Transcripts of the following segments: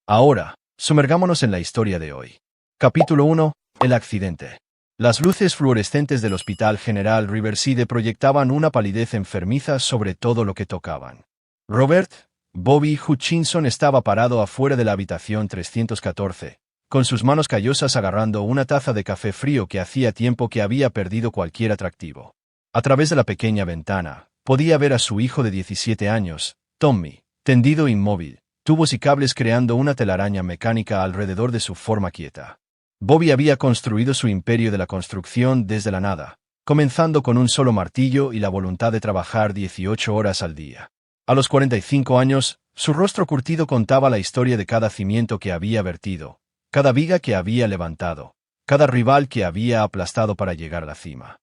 Ahora, sumergámonos en la historia de hoy. Capítulo 1. El accidente. Las luces fluorescentes del Hospital General Riverside proyectaban una palidez enfermiza sobre todo lo que tocaban. Robert Bobby Hutchinson estaba parado afuera de la habitación 314, con sus manos callosas agarrando una taza de café frío que hacía tiempo que había perdido cualquier atractivo. A través de la pequeña ventana, podía ver a su hijo de 17 años, Tommy, tendido inmóvil, tubos y cables creando una telaraña mecánica alrededor de su forma quieta. Bobby había construido su imperio de la construcción desde la nada, comenzando con un solo martillo y la voluntad de trabajar 18 horas al día. A los 45 años, su rostro curtido contaba la historia de cada cimiento que había vertido, cada viga que había levantado, cada rival que había aplastado para llegar a la cima.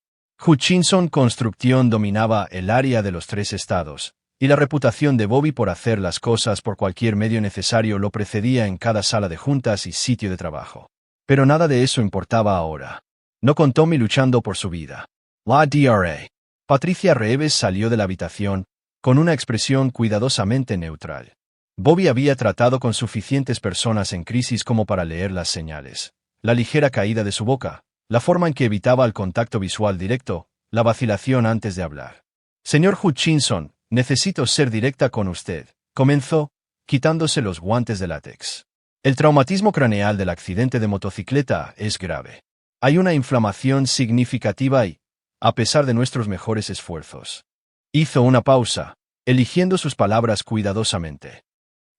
Hutchinson Construcción dominaba el área de los 3 estados, y la reputación de Bobby por hacer las cosas por cualquier medio necesario lo precedía en cada sala de juntas y sitio de trabajo. Pero nada de eso importaba ahora. No con Tommy luchando por su vida. La Dra. Patricia Reeves salió de la habitación, con una expresión cuidadosamente neutral. Bobby había tratado con suficientes personas en crisis como para leer las señales. La ligera caída de su boca, la forma en que evitaba el contacto visual directo, la vacilación antes de hablar. Señor Hutchinson, necesito ser directa con usted, comenzó, quitándose los guantes de látex. El traumatismo craneal del accidente de motocicleta es grave. Hay una inflamación significativa y, a pesar de nuestros mejores esfuerzos. Hizo una pausa, eligiendo sus palabras cuidadosamente.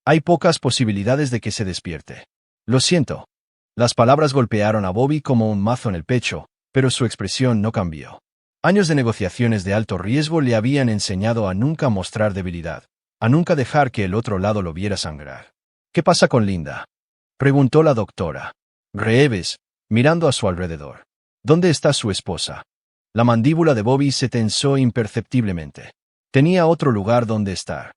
Hay pocas posibilidades de que se despierte. Lo siento. Las palabras golpearon a Bobby como un mazo en el pecho, pero su expresión no cambió. Años de negociaciones de alto riesgo le habían enseñado a nunca mostrar debilidad, a nunca dejar que el otro lado lo viera sangrar. ¿Qué pasa con Linda?, preguntó la doctora Reeves, mirando a su alrededor. ¿Dónde está su esposa? La mandíbula de Bobby se tensó imperceptiblemente. Tenía otro lugar donde estar.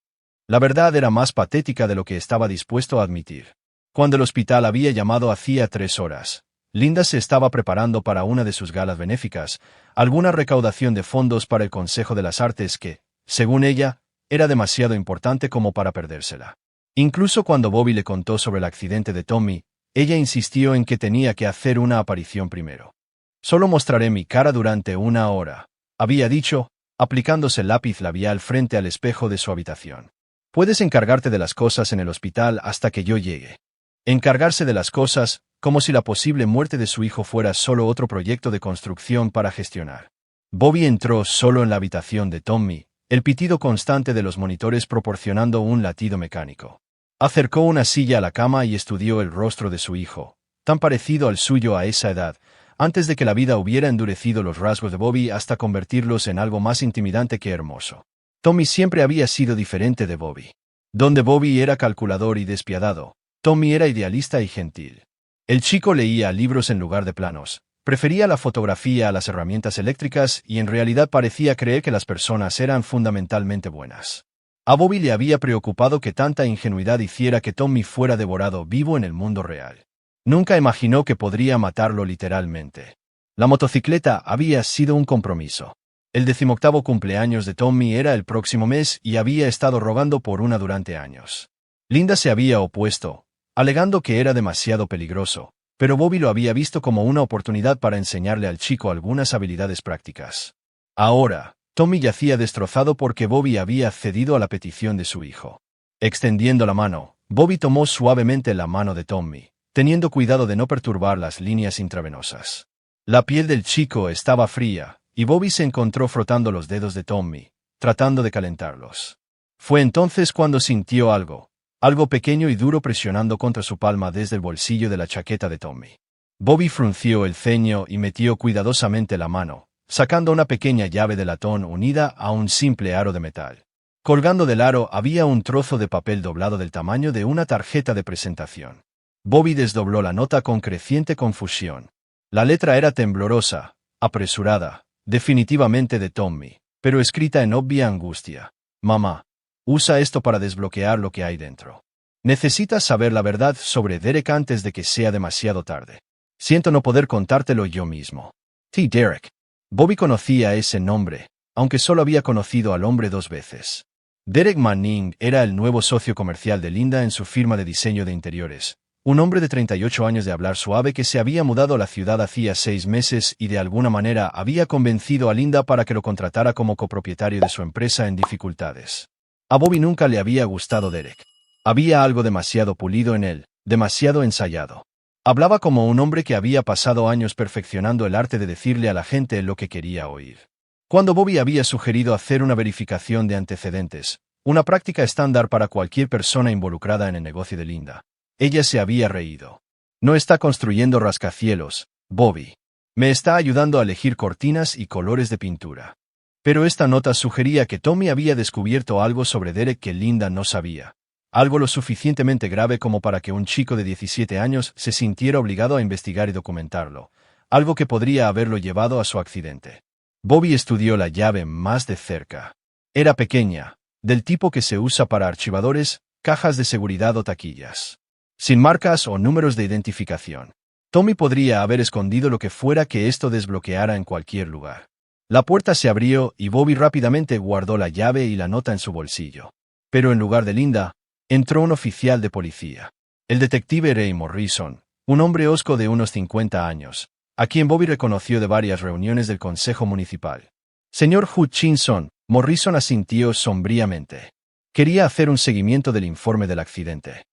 La verdad era más patética de lo que estaba dispuesto a admitir. Cuando el hospital había llamado hacía 3 horas, Linda se estaba preparando para una de sus galas benéficas, alguna recaudación de fondos para el Consejo de las Artes que, según ella, era demasiado importante como para perdérsela. Incluso cuando Bobby le contó sobre el accidente de Tommy, ella insistió en que tenía que hacer una aparición primero. Solo mostraré mi cara durante 1 hora, había dicho, aplicándose el lápiz labial frente al espejo de su habitación. Puedes encargarte de las cosas en el hospital hasta que yo llegue. Encargarse de las cosas, como si la posible muerte de su hijo fuera solo otro proyecto de construcción para gestionar. Bobby entró solo en la habitación de Tommy, el pitido constante de los monitores proporcionando un latido mecánico. Acercó una silla a la cama y estudió el rostro de su hijo, tan parecido al suyo a esa edad, antes de que la vida hubiera endurecido los rasgos de Bobby hasta convertirlos en algo más intimidante que hermoso. Tommy siempre había sido diferente de Bobby. Donde Bobby era calculador y despiadado, Tommy era idealista y gentil. El chico leía libros en lugar de planos, prefería la fotografía a las herramientas eléctricas y en realidad parecía creer que las personas eran fundamentalmente buenas. A Bobby le había preocupado que tanta ingenuidad hiciera que Tommy fuera devorado vivo en el mundo real. Nunca imaginó que podría matarlo literalmente. La motocicleta había sido un compromiso. El 18º cumpleaños de Tommy era el próximo mes y había estado rogando por una durante años. Linda se había opuesto, alegando que era demasiado peligroso, pero Bobby lo había visto como una oportunidad para enseñarle al chico algunas habilidades prácticas. Ahora, Tommy yacía destrozado porque Bobby había cedido a la petición de su hijo. Extendiendo la mano, Bobby tomó suavemente la mano de Tommy, teniendo cuidado de no perturbar las líneas intravenosas. La piel del chico estaba fría, y Bobby se encontró frotando los dedos de Tommy, tratando de calentarlos. Fue entonces cuando sintió algo pequeño y duro presionando contra su palma desde el bolsillo de la chaqueta de Tommy. Bobby frunció el ceño y metió cuidadosamente la mano, sacando una pequeña llave de latón unida a un simple aro de metal. Colgando del aro había un trozo de papel doblado del tamaño de una tarjeta de presentación. Bobby desdobló la nota con creciente confusión. La letra era temblorosa, apresurada, definitivamente de Tommy, pero escrita en obvia angustia. Mamá, usa esto para desbloquear lo que hay dentro. Necesitas saber la verdad sobre Derek antes de que sea demasiado tarde. Siento no poder contártelo yo mismo. T. Derek. Bobby conocía ese nombre, aunque solo había conocido al hombre 2 veces. Derek Manning era el nuevo socio comercial de Linda en su firma de diseño de interiores. Un hombre de 38 años de hablar suave que se había mudado a la ciudad hacía 6 meses y de alguna manera había convencido a Linda para que lo contratara como copropietario de su empresa en dificultades. A Bobby nunca le había gustado Derek. Había algo demasiado pulido en él, demasiado ensayado. Hablaba como un hombre que había pasado años perfeccionando el arte de decirle a la gente lo que quería oír. Cuando Bobby había sugerido hacer una verificación de antecedentes, una práctica estándar para cualquier persona involucrada en el negocio de Linda, ella se había reído. No está construyendo rascacielos, Bobby. Me está ayudando a elegir cortinas y colores de pintura. Pero esta nota sugería que Tommy había descubierto algo sobre Derek que Linda no sabía. Algo lo suficientemente grave como para que un chico de 17 años se sintiera obligado a investigar y documentarlo. Algo que podría haberlo llevado a su accidente. Bobby estudió la llave más de cerca. Era pequeña, del tipo que se usa para archivadores, cajas de seguridad o taquillas. Sin marcas o números de identificación. Tommy podría haber escondido lo que fuera que esto desbloqueara en cualquier lugar. La puerta se abrió y Bobby rápidamente guardó la llave y la nota en su bolsillo. Pero en lugar de Linda, entró un oficial de policía. El detective Ray Morrison, un hombre hosco de unos 50 años, a quien Bobby reconoció de varias reuniones del Consejo Municipal. Señor Hutchinson, Morrison asintió sombríamente. Quería hacer un seguimiento del informe del accidente.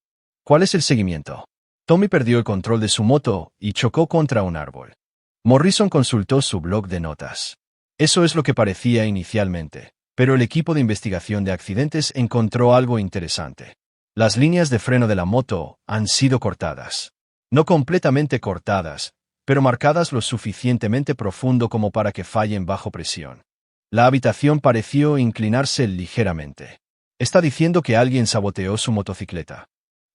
¿Cuál es el seguimiento? Tommy perdió el control de su moto y chocó contra un árbol. Morrison consultó su blog de notas. Eso es lo que parecía inicialmente, pero el equipo de investigación de accidentes encontró algo interesante. Las líneas de freno de la moto han sido cortadas. No completamente cortadas, pero marcadas lo suficientemente profundo como para que fallen bajo presión. La habitación pareció inclinarse ligeramente. Está diciendo que alguien saboteó su motocicleta.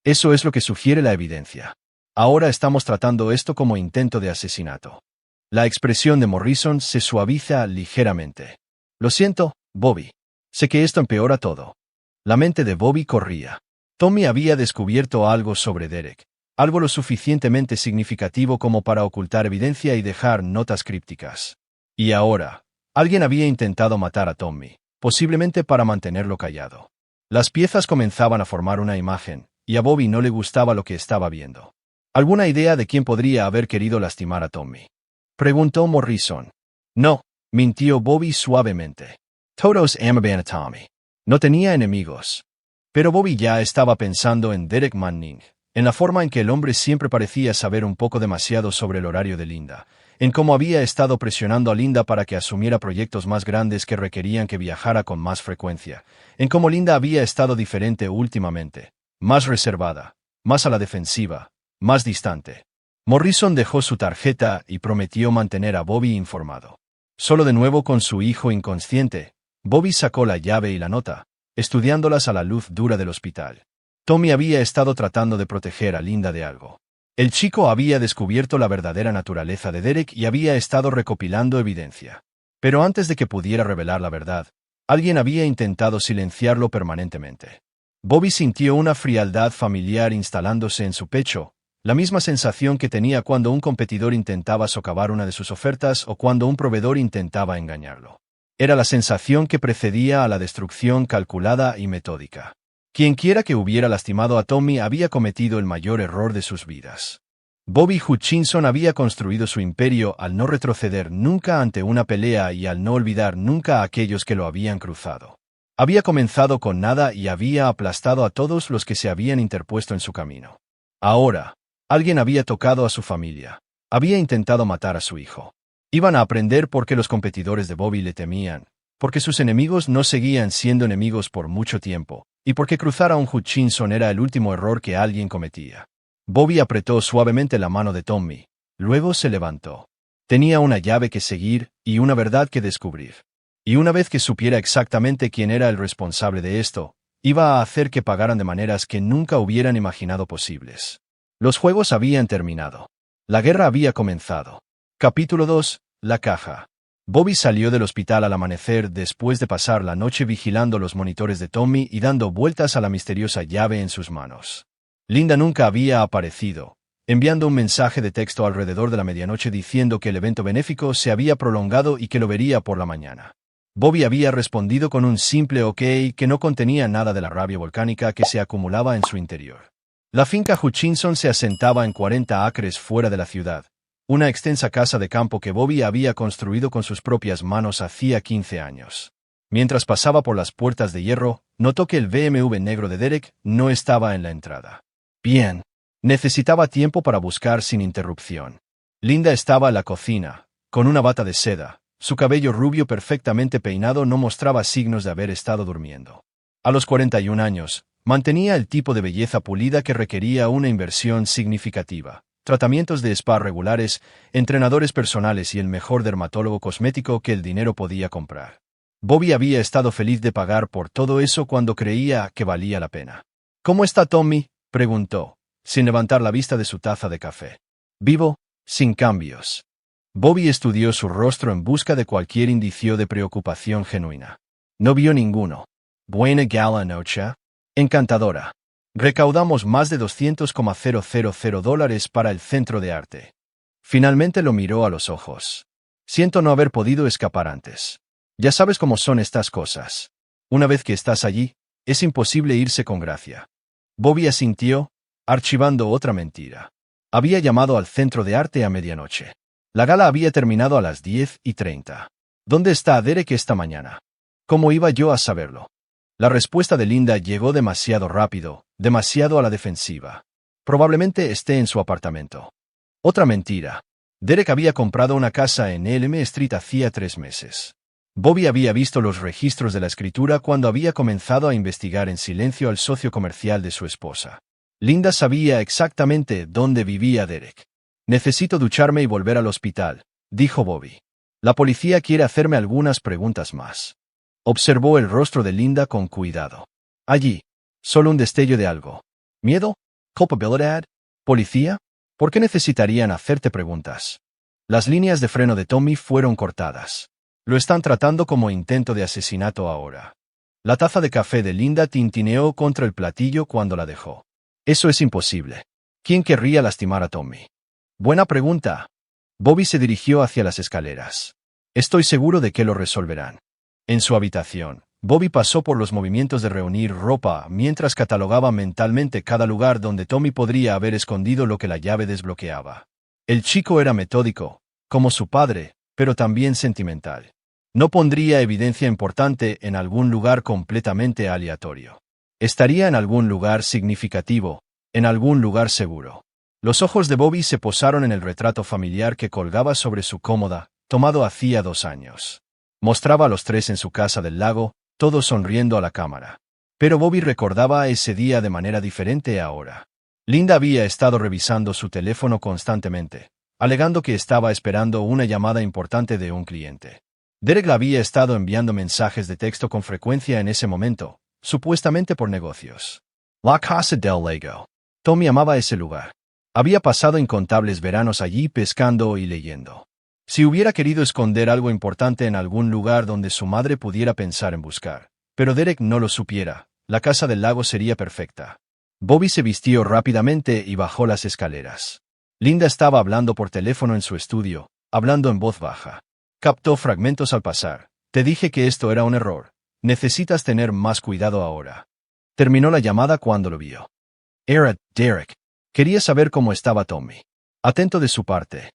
Eso es lo que sugiere la evidencia. Ahora estamos tratando esto como intento de asesinato. La expresión de Morrison se suaviza ligeramente. Lo siento, Bobby. Sé que esto empeora todo. La mente de Bobby corría. Tommy había descubierto algo sobre Derek. Algo lo suficientemente significativo como para ocultar evidencia y dejar notas crípticas. Y ahora, alguien había intentado matar a Tommy, posiblemente para mantenerlo callado. Las piezas comenzaban a formar una imagen, y a Bobby no le gustaba lo que estaba viendo. ¿Alguna idea de quién podría haber querido lastimar a Tommy? Preguntó Morrison. No, mintió Bobby suavemente. Todos amaban a Tommy. No tenía enemigos. Pero Bobby ya estaba pensando en Derek Manning, en la forma en que el hombre siempre parecía saber un poco demasiado sobre el horario de Linda, en cómo había estado presionando a Linda para que asumiera proyectos más grandes que requerían que viajara con más frecuencia, en cómo Linda había estado diferente últimamente. Más reservada, más a la defensiva, más distante. Morrison dejó su tarjeta y prometió mantener a Bobby informado. Solo de nuevo con su hijo inconsciente, Bobby sacó la llave y la nota, estudiándolas a la luz dura del hospital. Tommy había estado tratando de proteger a Linda de algo. El chico había descubierto la verdadera naturaleza de Derek y había estado recopilando evidencia. Pero antes de que pudiera revelar la verdad, alguien había intentado silenciarlo permanentemente. Bobby sintió una frialdad familiar instalándose en su pecho, la misma sensación que tenía cuando un competidor intentaba socavar una de sus ofertas o cuando un proveedor intentaba engañarlo. Era la sensación que precedía a la destrucción calculada y metódica. Quienquiera que hubiera lastimado a Tommy había cometido el mayor error de sus vidas. Bobby Hutchinson había construido su imperio al no retroceder nunca ante una pelea y al no olvidar nunca a aquellos que lo habían cruzado. Había comenzado con nada y había aplastado a todos los que se habían interpuesto en su camino. Ahora, alguien había tocado a su familia. Había intentado matar a su hijo. Iban a aprender por qué los competidores de Bobby le temían, porque sus enemigos no seguían siendo enemigos por mucho tiempo, y porque cruzar a un Hutchinson era el último error que alguien cometía. Bobby apretó suavemente la mano de Tommy. Luego se levantó. Tenía una llave que seguir y una verdad que descubrir. Y una vez que supiera exactamente quién era el responsable de esto, iba a hacer que pagaran de maneras que nunca hubieran imaginado posibles. Los juegos habían terminado. La guerra había comenzado. Capítulo 2. La caja. Bobby salió del hospital al amanecer después de pasar la noche vigilando los monitores de Tommy y dando vueltas a la misteriosa llave en sus manos. Linda nunca había aparecido, enviando un mensaje de texto alrededor de la medianoche diciendo que el evento benéfico se había prolongado y que lo vería por la mañana. Bobby había respondido con un simple ok que no contenía nada de la rabia volcánica que se acumulaba en su interior. La finca Hutchinson se asentaba en 40 acres fuera de la ciudad, una extensa casa de campo que Bobby había construido con sus propias manos hacía 15 años. Mientras pasaba por las puertas de hierro, notó que el BMW negro de Derek no estaba en la entrada. Bien. Necesitaba tiempo para buscar sin interrupción. Linda estaba en la cocina, con una bata de seda. Su cabello rubio perfectamente peinado no mostraba signos de haber estado durmiendo. A los 41 años, mantenía el tipo de belleza pulida que requería una inversión significativa, tratamientos de spa regulares, entrenadores personales y el mejor dermatólogo cosmético que el dinero podía comprar. Bobby había estado feliz de pagar por todo eso cuando creía que valía la pena. ¿Cómo está Tommy?, preguntó, sin levantar la vista de su taza de café. Vivo, sin cambios. Bobby estudió su rostro en busca de cualquier indicio de preocupación genuina. No vio ninguno. Buena gala noche. Encantadora. Recaudamos más de $200,000 para el centro de arte. Finalmente lo miró a los ojos. Siento no haber podido escapar antes. Ya sabes cómo son estas cosas. Una vez que estás allí, es imposible irse con gracia. Bobby asintió, archivando otra mentira. Había llamado al centro de arte a medianoche. La gala había terminado a las 10:30. ¿Dónde está Derek esta mañana? ¿Cómo iba yo a saberlo? La respuesta de Linda llegó demasiado rápido, demasiado a la defensiva. Probablemente esté en su apartamento. Otra mentira. Derek había comprado una casa en Elm Street hacía 3 meses. Bobby había visto los registros de la escritura cuando había comenzado a investigar en silencio al socio comercial de su esposa. Linda sabía exactamente dónde vivía Derek. Necesito ducharme y volver al hospital, dijo Bobby. La policía quiere hacerme algunas preguntas más. Observó el rostro de Linda con cuidado. Allí, solo un destello de algo. ¿Miedo? ¿Culpabilidad? ¿Policía? ¿Por qué necesitarían hacerte preguntas? Las líneas de freno de Tommy fueron cortadas. Lo están tratando como intento de asesinato ahora. La taza de café de Linda tintineó contra el platillo cuando la dejó. Eso es imposible. ¿Quién querría lastimar a Tommy? Buena pregunta. Bobby se dirigió hacia las escaleras. Estoy seguro de que lo resolverán. En su habitación, Bobby pasó por los movimientos de reunir ropa mientras catalogaba mentalmente cada lugar donde Tommy podría haber escondido lo que la llave desbloqueaba. El chico era metódico, como su padre, pero también sentimental. No pondría evidencia importante en algún lugar completamente aleatorio. Estaría en algún lugar significativo, en algún lugar seguro. Los ojos de Bobby se posaron en el retrato familiar que colgaba sobre su cómoda, tomado hacía 2 años. Mostraba a los 3 en su casa del lago, todos sonriendo a la cámara. Pero Bobby recordaba ese día de manera diferente ahora. Linda había estado revisando su teléfono constantemente, alegando que estaba esperando una llamada importante de un cliente. Derek le había estado enviando mensajes de texto con frecuencia en ese momento, supuestamente por negocios. La Casa del Lago. Tommy amaba ese lugar. Había pasado incontables veranos allí pescando y leyendo. Si hubiera querido esconder algo importante en algún lugar donde su madre pudiera pensar en buscar, pero Derek no lo supiera, la Casa del Lago sería perfecta. Bobby se vistió rápidamente y bajó las escaleras. Linda estaba hablando por teléfono en su estudio, hablando en voz baja. Captó fragmentos al pasar. Te dije que esto era un error. Necesitas tener más cuidado ahora. Terminó la llamada cuando lo vio. Era Derek. Quería saber cómo estaba Tommy. Atento de su parte.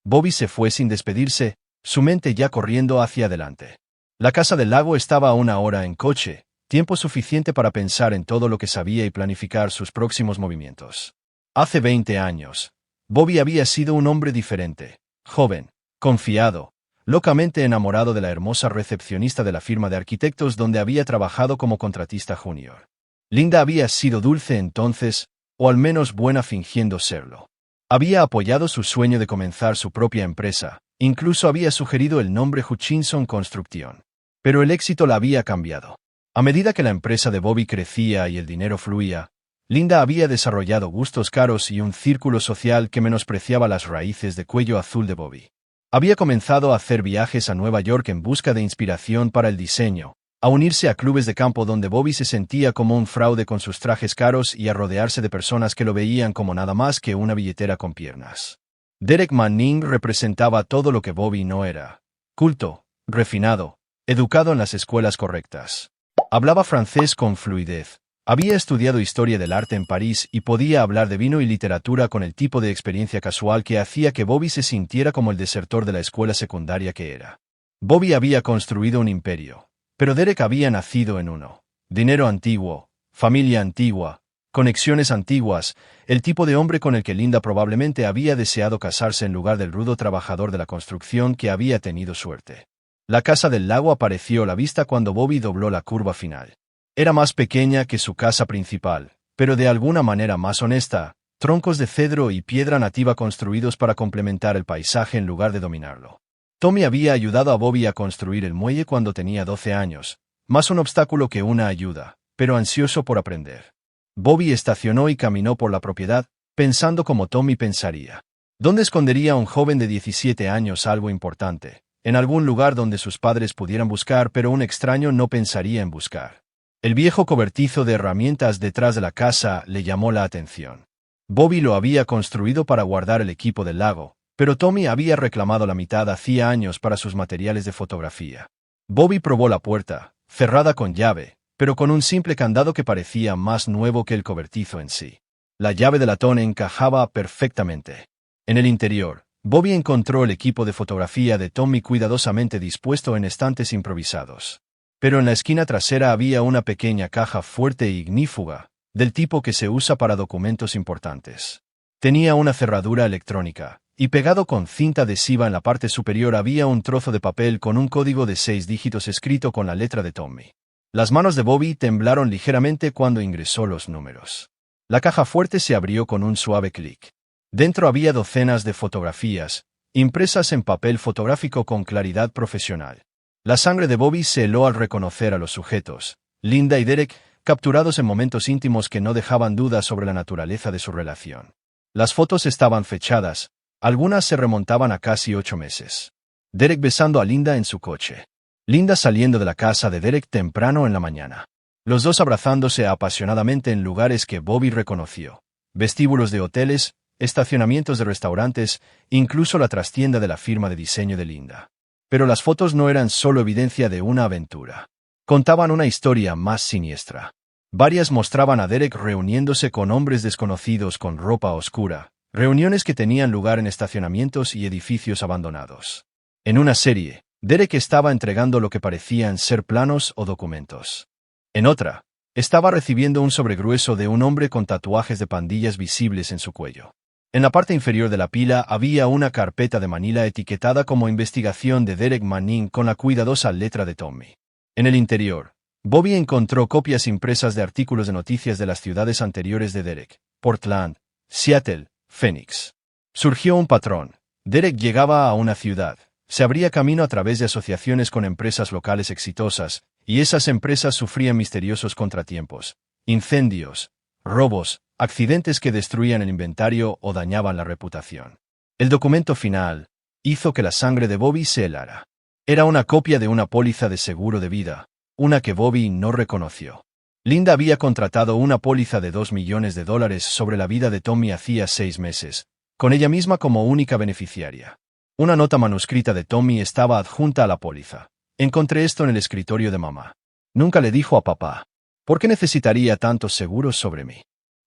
Bobby se fue sin despedirse, su mente ya corriendo hacia adelante. La Casa del Lago estaba a 1 hora en coche, tiempo suficiente para pensar en todo lo que sabía y planificar sus próximos movimientos. Hace 20 años, Bobby había sido un hombre diferente, joven, confiado, locamente enamorado de la hermosa recepcionista de la firma de arquitectos donde había trabajado como contratista junior. Linda había sido dulce entonces, o al menos buena fingiendo serlo. Había apoyado su sueño de comenzar su propia empresa, incluso había sugerido el nombre Hutchinson Construction. Pero el éxito la había cambiado. A medida que la empresa de Bobby crecía y el dinero fluía, Linda había desarrollado gustos caros y un círculo social que menospreciaba las raíces de cuello azul de Bobby. Había comenzado a hacer viajes a Nueva York en busca de inspiración para el diseño, a unirse a clubes de campo donde Bobby se sentía como un fraude con sus trajes caros y a rodearse de personas que lo veían como nada más que una billetera con piernas. Derek Manning representaba todo lo que Bobby no era: culto, refinado, educado en las escuelas correctas. Hablaba francés con fluidez. Había estudiado historia del arte en París y podía hablar de vino y literatura con el tipo de experiencia casual que hacía que Bobby se sintiera como el desertor de la escuela secundaria que era. Bobby había construido un imperio, pero Derek había nacido en uno. Dinero antiguo, familia antigua, conexiones antiguas, el tipo de hombre con el que Linda probablemente había deseado casarse en lugar del rudo trabajador de la construcción que había tenido suerte. La casa del lago apareció a la vista cuando Bobby dobló la curva final. Era más pequeña que su casa principal, pero de alguna manera más honesta, troncos de cedro y piedra nativa construidos para complementar el paisaje en lugar de dominarlo. Tommy había ayudado a Bobby a construir el muelle cuando tenía 12 años, más un obstáculo que una ayuda, pero ansioso por aprender. Bobby estacionó y caminó por la propiedad, pensando como Tommy pensaría. ¿Dónde escondería a un joven de 17 años algo importante? En algún lugar donde sus padres pudieran buscar, pero un extraño no pensaría en buscar. El viejo cobertizo de herramientas detrás de la casa le llamó la atención. Bobby lo había construido para guardar el equipo del lago, pero Tommy había reclamado la mitad hacía años para sus materiales de fotografía. Bobby probó la puerta, cerrada con llave, pero con un simple candado que parecía más nuevo que el cobertizo en sí. La llave de latón encajaba perfectamente. En el interior, Bobby encontró el equipo de fotografía de Tommy cuidadosamente dispuesto en estantes improvisados. Pero en la esquina trasera había una pequeña caja fuerte e ignífuga, del tipo que se usa para documentos importantes. Tenía una cerradura electrónica, y pegado con cinta adhesiva en la parte superior había un trozo de papel con un código de 6 dígitos escrito con la letra de Tommy. Las manos de Bobby temblaron ligeramente cuando ingresó los números. La caja fuerte se abrió con un suave clic. Dentro había docenas de fotografías, impresas en papel fotográfico con claridad profesional. La sangre de Bobby se heló al reconocer a los sujetos, Linda y Derek, capturados en momentos íntimos que no dejaban dudas sobre la naturaleza de su relación. Las fotos estaban fechadas, algunas se remontaban a casi 8 meses. Derek besando a Linda en su coche. Linda saliendo de la casa de Derek temprano en la mañana. Los dos abrazándose apasionadamente en lugares que Bobby reconoció. Vestíbulos de hoteles, estacionamientos de restaurantes, incluso la trastienda de la firma de diseño de Linda. Pero las fotos no eran solo evidencia de una aventura. Contaban una historia más siniestra. Varias mostraban a Derek reuniéndose con hombres desconocidos con ropa oscura, reuniones que tenían lugar en estacionamientos y edificios abandonados. En una serie, Derek estaba entregando lo que parecían ser planos o documentos. En otra, estaba recibiendo un sobregrueso de un hombre con tatuajes de pandillas visibles en su cuello. En la parte inferior de la pila había una carpeta de manila etiquetada como investigación de Derek Manning con la cuidadosa letra de Tommy. En el interior, Bobby encontró copias impresas de artículos de noticias de las ciudades anteriores de Derek: Portland, Seattle, Phoenix. Surgió un patrón. Derek llegaba a una ciudad, se abría camino a través de asociaciones con empresas locales exitosas, y esas empresas sufrían misteriosos contratiempos, incendios, robos, accidentes que destruían el inventario o dañaban la reputación. El documento final hizo que la sangre de Bobby se helara. Era una copia de una póliza de seguro de vida, una que Bobby no reconoció. Linda había contratado una póliza de $2 millones sobre la vida de Tommy hacía 6 meses, con ella misma como única beneficiaria. Una nota manuscrita de Tommy estaba adjunta a la póliza. Encontré esto en el escritorio de mamá. Nunca le dijo a papá. ¿Por qué necesitaría tantos seguros sobre mí?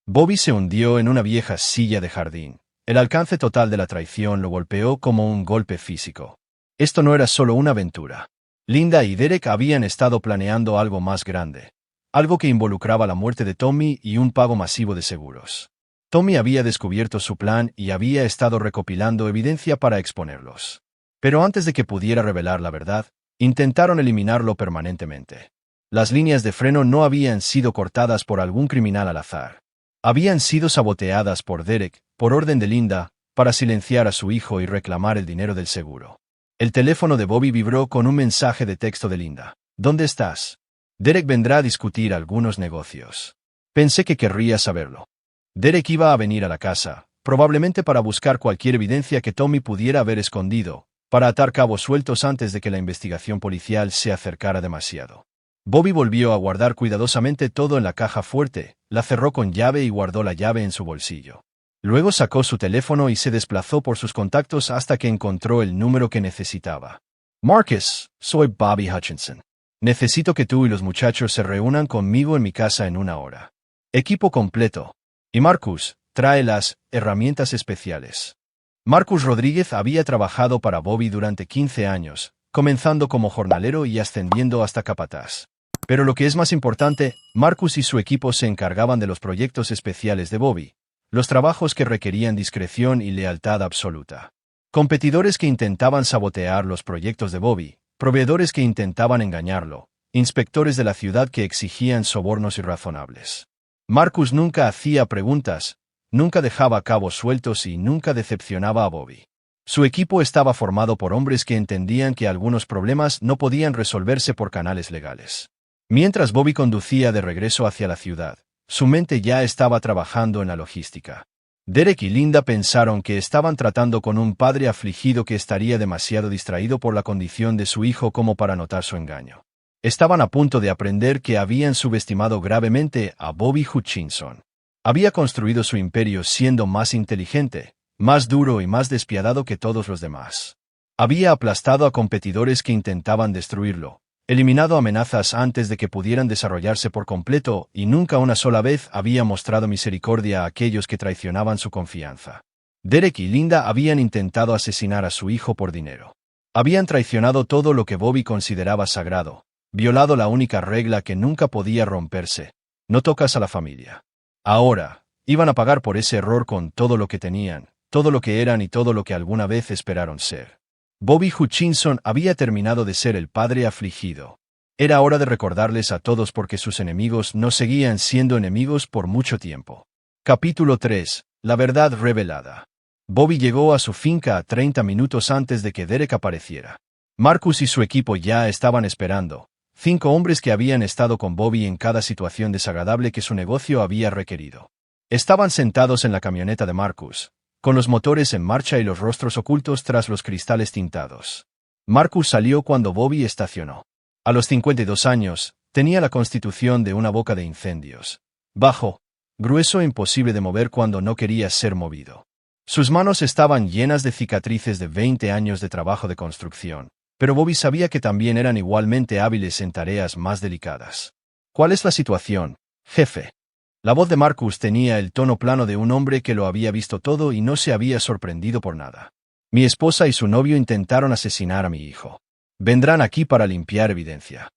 Bobby se hundió en una vieja silla de jardín. El alcance total de la traición lo golpeó como un golpe físico. Esto no era solo una aventura. Linda y Derek habían estado planeando algo más grande. Algo que involucraba la muerte de Tommy y un pago masivo de seguros. Tommy había descubierto su plan y había estado recopilando evidencia para exponerlos. Pero antes de que pudiera revelar la verdad, intentaron eliminarlo permanentemente. Las líneas de freno no habían sido cortadas por algún criminal al azar. Habían sido saboteadas por Derek, por orden de Linda, para silenciar a su hijo y reclamar el dinero del seguro. El teléfono de Bobby vibró con un mensaje de texto de Linda. ¿Dónde estás? Derek vendrá a discutir algunos negocios. Pensé que querría saberlo. Derek iba a venir a la casa, probablemente para buscar cualquier evidencia que Tommy pudiera haber escondido, para atar cabos sueltos antes de que la investigación policial se acercara demasiado. Bobby volvió a guardar cuidadosamente todo en la caja fuerte, la cerró con llave y guardó la llave en su bolsillo. Luego sacó su teléfono y se desplazó por sus contactos hasta que encontró el número que necesitaba. Marcus, soy Bobby Hutchinson. Necesito que tú y los muchachos se reúnan conmigo en mi casa en 1 hora. Equipo completo. Y Marcus, trae las herramientas especiales. Marcus Rodríguez había trabajado para Bobby durante 15 años, comenzando como jornalero y ascendiendo hasta capataz. Pero lo que es más importante, Marcus y su equipo se encargaban de los proyectos especiales de Bobby, los trabajos que requerían discreción y lealtad absoluta. Competidores que intentaban sabotear los proyectos de Bobby, proveedores que intentaban engañarlo, inspectores de la ciudad que exigían sobornos irrazonables. Marcus nunca hacía preguntas, nunca dejaba cabos sueltos y nunca decepcionaba a Bobby. Su equipo estaba formado por hombres que entendían que algunos problemas no podían resolverse por canales legales. Mientras Bobby conducía de regreso hacia la ciudad, su mente ya estaba trabajando en la logística. Derek y Linda pensaron que estaban tratando con un padre afligido que estaría demasiado distraído por la condición de su hijo como para notar su engaño. Estaban a punto de aprender que habían subestimado gravemente a Bobby Hutchinson. Había construido su imperio siendo más inteligente, más duro y más despiadado que todos los demás. Había aplastado a competidores que intentaban destruirlo, eliminado amenazas antes de que pudieran desarrollarse por completo y nunca una sola vez había mostrado misericordia a aquellos que traicionaban su confianza. Derek y Linda habían intentado asesinar a su hijo por dinero. Habían traicionado todo lo que Bobby consideraba sagrado, violado la única regla que nunca podía romperse: no tocas a la familia. Ahora, iban a pagar por ese error con todo lo que tenían, todo lo que eran y todo lo que alguna vez esperaron ser. Bobby Hutchinson había terminado de ser el padre afligido. Era hora de recordarles a todos porque sus enemigos no seguían siendo enemigos por mucho tiempo. Capítulo 3. La verdad revelada. Bobby llegó a su finca a 30 minutos antes de que Derek apareciera. Marcus y su equipo ya estaban esperando, 5 hombres que habían estado con Bobby en cada situación desagradable que su negocio había requerido. Estaban sentados en la camioneta de Marcus, con los motores en marcha y los rostros ocultos tras los cristales tintados. Marcus salió cuando Bobby estacionó. A los 52 años, tenía la constitución de una boca de incendios. Bajo, grueso e imposible de mover cuando no quería ser movido. Sus manos estaban llenas de cicatrices de 20 años de trabajo de construcción, pero Bobby sabía que también eran igualmente hábiles en tareas más delicadas. ¿Cuál es la situación, jefe? La voz de Marcus tenía el tono plano de un hombre que lo había visto todo y no se había sorprendido por nada. Mi esposa y su novio intentaron asesinar a mi hijo. Vendrán aquí para limpiar evidencia.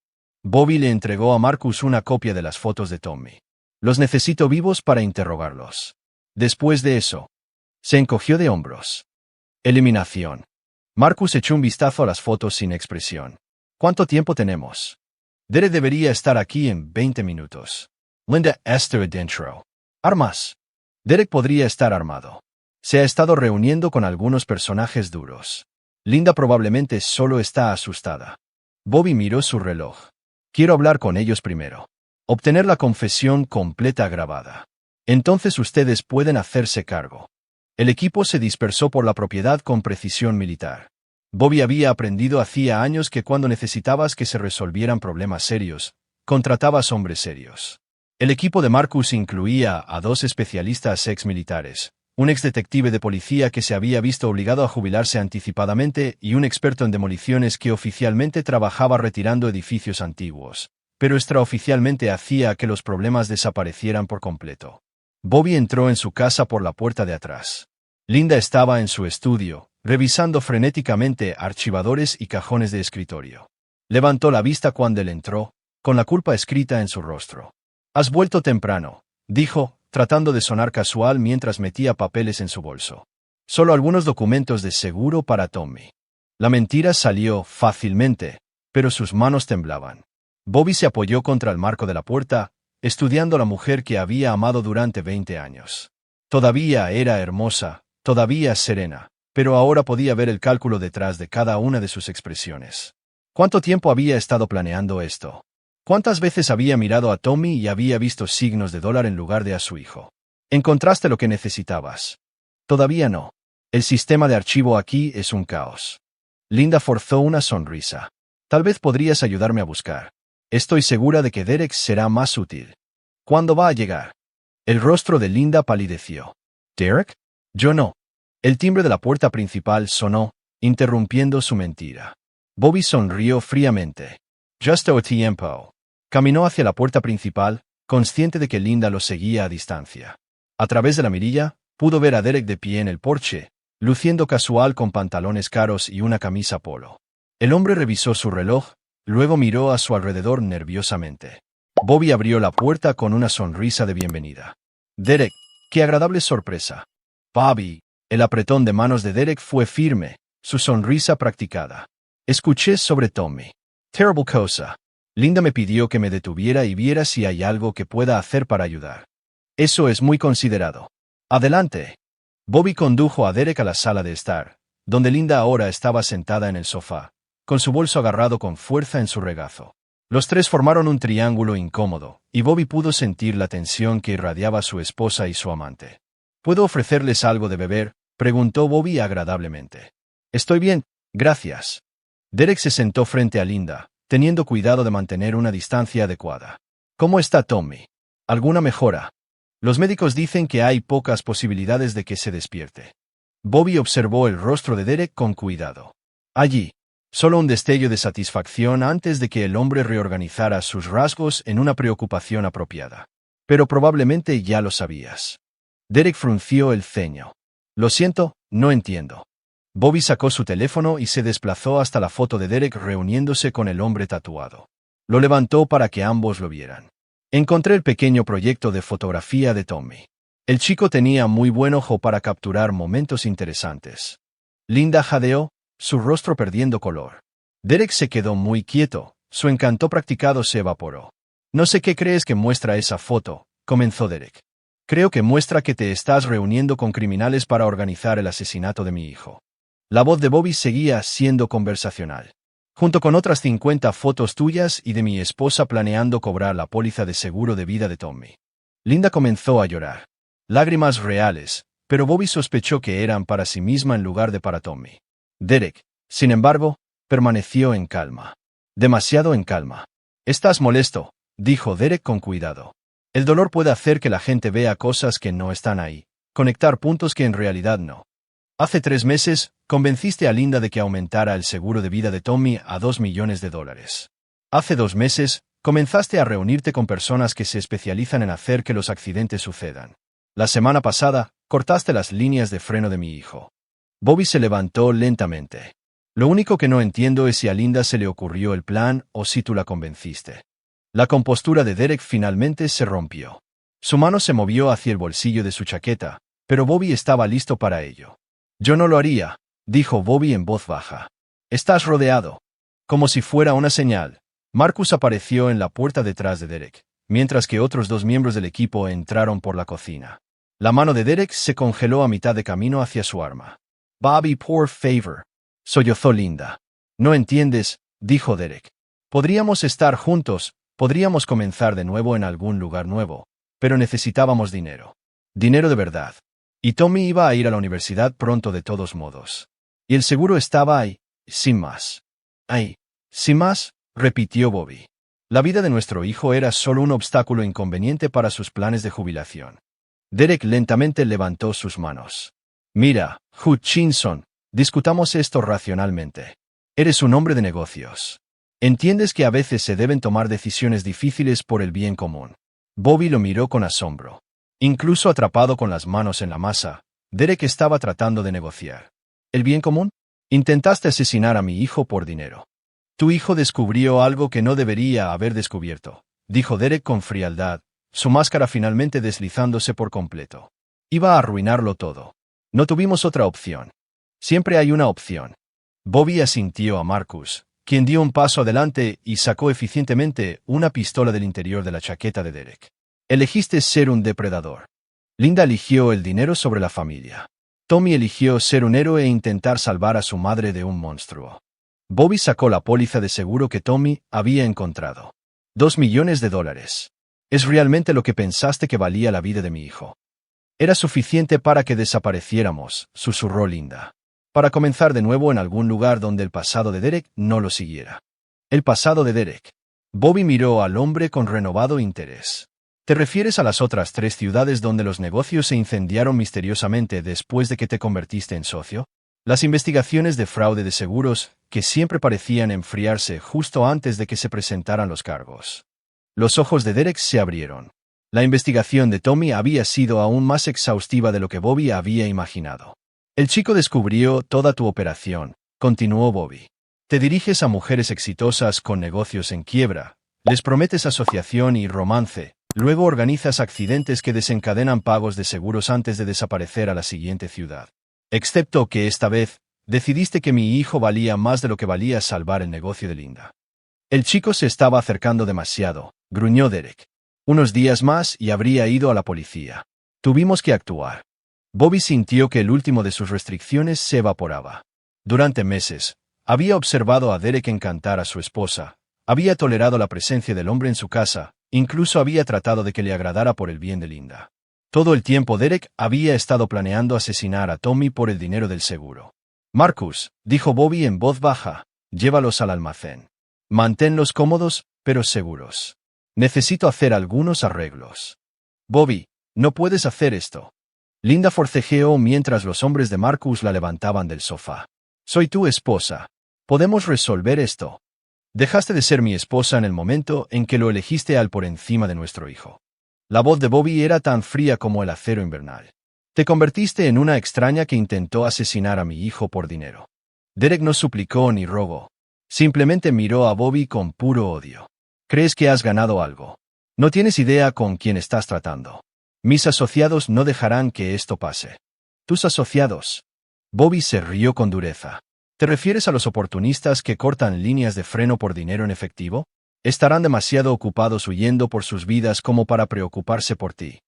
Bobby le entregó a Marcus una copia de las fotos de Tommy. Los necesito vivos para interrogarlos. Después de eso, se encogió de hombros. Eliminación. Marcus echó un vistazo a las fotos sin expresión. ¿Cuánto tiempo tenemos? Derek debería estar aquí en 20 minutos. Linda, estoy dentro. Armas. Derek podría estar armado. Se ha estado reuniendo con algunos personajes duros. Linda probablemente solo está asustada. Bobby miró su reloj. Quiero hablar con ellos primero. Obtener la confesión completa grabada. Entonces ustedes pueden hacerse cargo. El equipo se dispersó por la propiedad con precisión militar. Bobby había aprendido hacía años que cuando necesitabas que se resolvieran problemas serios, contratabas hombres serios. El equipo de Marcus incluía a 2 especialistas exmilitares, un exdetective de policía que se había visto obligado a jubilarse anticipadamente y un experto en demoliciones que oficialmente trabajaba retirando edificios antiguos, pero extraoficialmente hacía que los problemas desaparecieran por completo. Bobby entró en su casa por la puerta de atrás. Linda estaba en su estudio, revisando frenéticamente archivadores y cajones de escritorio. Levantó la vista cuando él entró, con la culpa escrita en su rostro. «Has vuelto temprano», dijo, tratando de sonar casual mientras metía papeles en su bolso. «Solo algunos documentos de seguro para Tommy». La mentira salió fácilmente, pero sus manos temblaban. Bobby se apoyó contra el marco de la puerta, estudiando a la mujer que había amado durante 20 años. Todavía era hermosa, todavía serena, pero ahora podía ver el cálculo detrás de cada una de sus expresiones. ¿Cuánto tiempo había estado planeando esto? ¿Cuántas veces había mirado a Tommy y había visto signos de dólar en lugar de a su hijo? ¿Encontraste lo que necesitabas? Todavía no. El sistema de archivo aquí es un caos. Linda forzó una sonrisa. Tal vez podrías ayudarme a buscar. Estoy segura de que Derek será más útil. ¿Cuándo va a llegar? El rostro de Linda palideció. ¿Derek? Yo no. El timbre de la puerta principal sonó, interrumpiendo su mentira. Bobby sonrió fríamente. Justo a tiempo. Caminó hacia la puerta principal, consciente de que Linda lo seguía a distancia. A través de la mirilla, pudo ver a Derek de pie en el porche, luciendo casual con pantalones caros y una camisa polo. El hombre revisó su reloj, luego miró a su alrededor nerviosamente. Bobby abrió la puerta con una sonrisa de bienvenida. Derek, qué agradable sorpresa. Bobby. El apretón de manos de Derek fue firme, su sonrisa practicada. Escuché sobre Tommy. Terrible cosa. Linda me pidió que me detuviera y viera si hay algo que pueda hacer para ayudar. Eso es muy considerado. Adelante. Bobby condujo a Derek a la sala de estar, donde Linda ahora estaba sentada en el sofá, con su bolso agarrado con fuerza en su regazo. Los tres formaron un triángulo incómodo, y Bobby pudo sentir la tensión que irradiaba su esposa y su amante. ¿Puedo ofrecerles algo de beber?, preguntó Bobby agradablemente. Estoy bien, gracias. Derek se sentó frente a Linda, teniendo cuidado de mantener una distancia adecuada. ¿Cómo está Tommy? ¿Alguna mejora? Los médicos dicen que hay pocas posibilidades de que se despierte. Bobby observó el rostro de Derek con cuidado. Allí, solo un destello de satisfacción antes de que el hombre reorganizara sus rasgos en una preocupación apropiada. Pero probablemente ya lo sabías. Derek frunció el ceño. Lo siento, no entiendo. Bobby sacó su teléfono y se desplazó hasta la foto de Derek reuniéndose con el hombre tatuado. Lo levantó para que ambos lo vieran. Encontré el pequeño proyecto de fotografía de Tommy. El chico tenía muy buen ojo para capturar momentos interesantes. Linda jadeó, su rostro perdiendo color. Derek se quedó muy quieto, su encanto practicado se evaporó. No sé qué crees que muestra esa foto, comenzó Derek. Creo que muestra que te estás reuniendo con criminales para organizar el asesinato de mi hijo. La voz de Bobby seguía siendo conversacional. Junto con otras 50 fotos tuyas y de mi esposa planeando cobrar la póliza de seguro de vida de Tommy. Linda comenzó a llorar. Lágrimas reales, pero Bobby sospechó que eran para sí misma en lugar de para Tommy. Derek, sin embargo, permaneció en calma. Demasiado en calma. Estás molesto, dijo Derek con cuidado. El dolor puede hacer que la gente vea cosas que no están ahí, conectar puntos que en realidad no. Hace 3 meses, convenciste a Linda de que aumentara el seguro de vida de Tommy a $2 millones. Hace 2 meses, comenzaste a reunirte con personas que se especializan en hacer que los accidentes sucedan. La semana pasada, cortaste las líneas de freno de mi hijo. Bobby se levantó lentamente. Lo único que no entiendo es si a Linda se le ocurrió el plan o si tú la convenciste. La compostura de Derek finalmente se rompió. Su mano se movió hacia el bolsillo de su chaqueta, pero Bobby estaba listo para ello. Yo no lo haría, dijo Bobby en voz baja. Estás rodeado. Como si fuera una señal, Marcus apareció en la puerta detrás de Derek, mientras que otros 2 miembros del equipo entraron por la cocina. La mano de Derek se congeló a mitad de camino hacia su arma. Bobby, por favor, sollozó Linda. No entiendes, dijo Derek. Podríamos estar juntos, podríamos comenzar de nuevo en algún lugar nuevo, pero necesitábamos dinero. Dinero de verdad. Y Tommy iba a ir a la universidad pronto de todos modos. Y el seguro estaba ahí, sin más. Ahí, sin más, repitió Bobby. La vida de nuestro hijo era solo un obstáculo inconveniente para sus planes de jubilación. Derek lentamente levantó sus manos. Mira, Hutchinson, discutamos esto racionalmente. Eres un hombre de negocios. Entiendes que a veces se deben tomar decisiones difíciles por el bien común. Bobby lo miró con asombro. Incluso atrapado con las manos en la masa, Derek estaba tratando de negociar. ¿El bien común? Intentaste asesinar a mi hijo por dinero. Tu hijo descubrió algo que no debería haber descubierto, dijo Derek con frialdad, su máscara finalmente deslizándose por completo. Iba a arruinarlo todo. No tuvimos otra opción. Siempre hay una opción. Bobby asintió a Marcus, quien dio un paso adelante y sacó eficientemente una pistola del interior de la chaqueta de Derek. Elegiste ser un depredador. Linda eligió el dinero sobre la familia. Tommy eligió ser un héroe e intentar salvar a su madre de un monstruo. Bobby sacó la póliza de seguro que Tommy había encontrado. $2 millones. ¿Es realmente lo que pensaste que valía la vida de mi hijo? Era suficiente para que desapareciéramos, susurró Linda. Para comenzar de nuevo en algún lugar donde el pasado de Derek no lo siguiera. El pasado de Derek. Bobby miró al hombre con renovado interés. ¿Te refieres a las otras 3 ciudades donde los negocios se incendiaron misteriosamente después de que te convertiste en socio? Las investigaciones de fraude de seguros que siempre parecían enfriarse justo antes de que se presentaran los cargos. Los ojos de Derek se abrieron. La investigación de Tommy había sido aún más exhaustiva de lo que Bobby había imaginado. El chico descubrió toda tu operación, continuó Bobby. Te diriges a mujeres exitosas con negocios en quiebra, les prometes asociación y romance, luego organizas accidentes que desencadenan pagos de seguros antes de desaparecer a la siguiente ciudad. Excepto que esta vez, decidiste que mi hijo valía más de lo que valía salvar el negocio de Linda. El chico se estaba acercando demasiado, gruñó Derek. Unos días más y habría ido a la policía. Tuvimos que actuar. Bobby sintió que el último de sus restricciones se evaporaba. Durante meses, había observado a Derek encantar a su esposa, había tolerado la presencia del hombre en su casa, incluso había tratado de que le agradara por el bien de Linda. Todo el tiempo Derek había estado planeando asesinar a Tommy por el dinero del seguro. Marcus, dijo Bobby en voz baja, llévalos al almacén. Manténlos cómodos, pero seguros. Necesito hacer algunos arreglos. Bobby, no puedes hacer esto. Linda forcejeó mientras los hombres de Marcus la levantaban del sofá. Soy tu esposa. Podemos resolver esto. Dejaste de ser mi esposa en el momento en que lo elegiste al por encima de nuestro hijo. La voz de Bobby era tan fría como el acero invernal. Te convertiste en una extraña que intentó asesinar a mi hijo por dinero. Derek no suplicó ni rogó. Simplemente miró a Bobby con puro odio. ¿Crees que has ganado algo? No tienes idea con quién estás tratando. Mis asociados no dejarán que esto pase. ¿Tus asociados? Bobby se rió con dureza. ¿Te refieres a los oportunistas que cortan líneas de freno por dinero en efectivo? Estarán demasiado ocupados huyendo por sus vidas como para preocuparse por ti.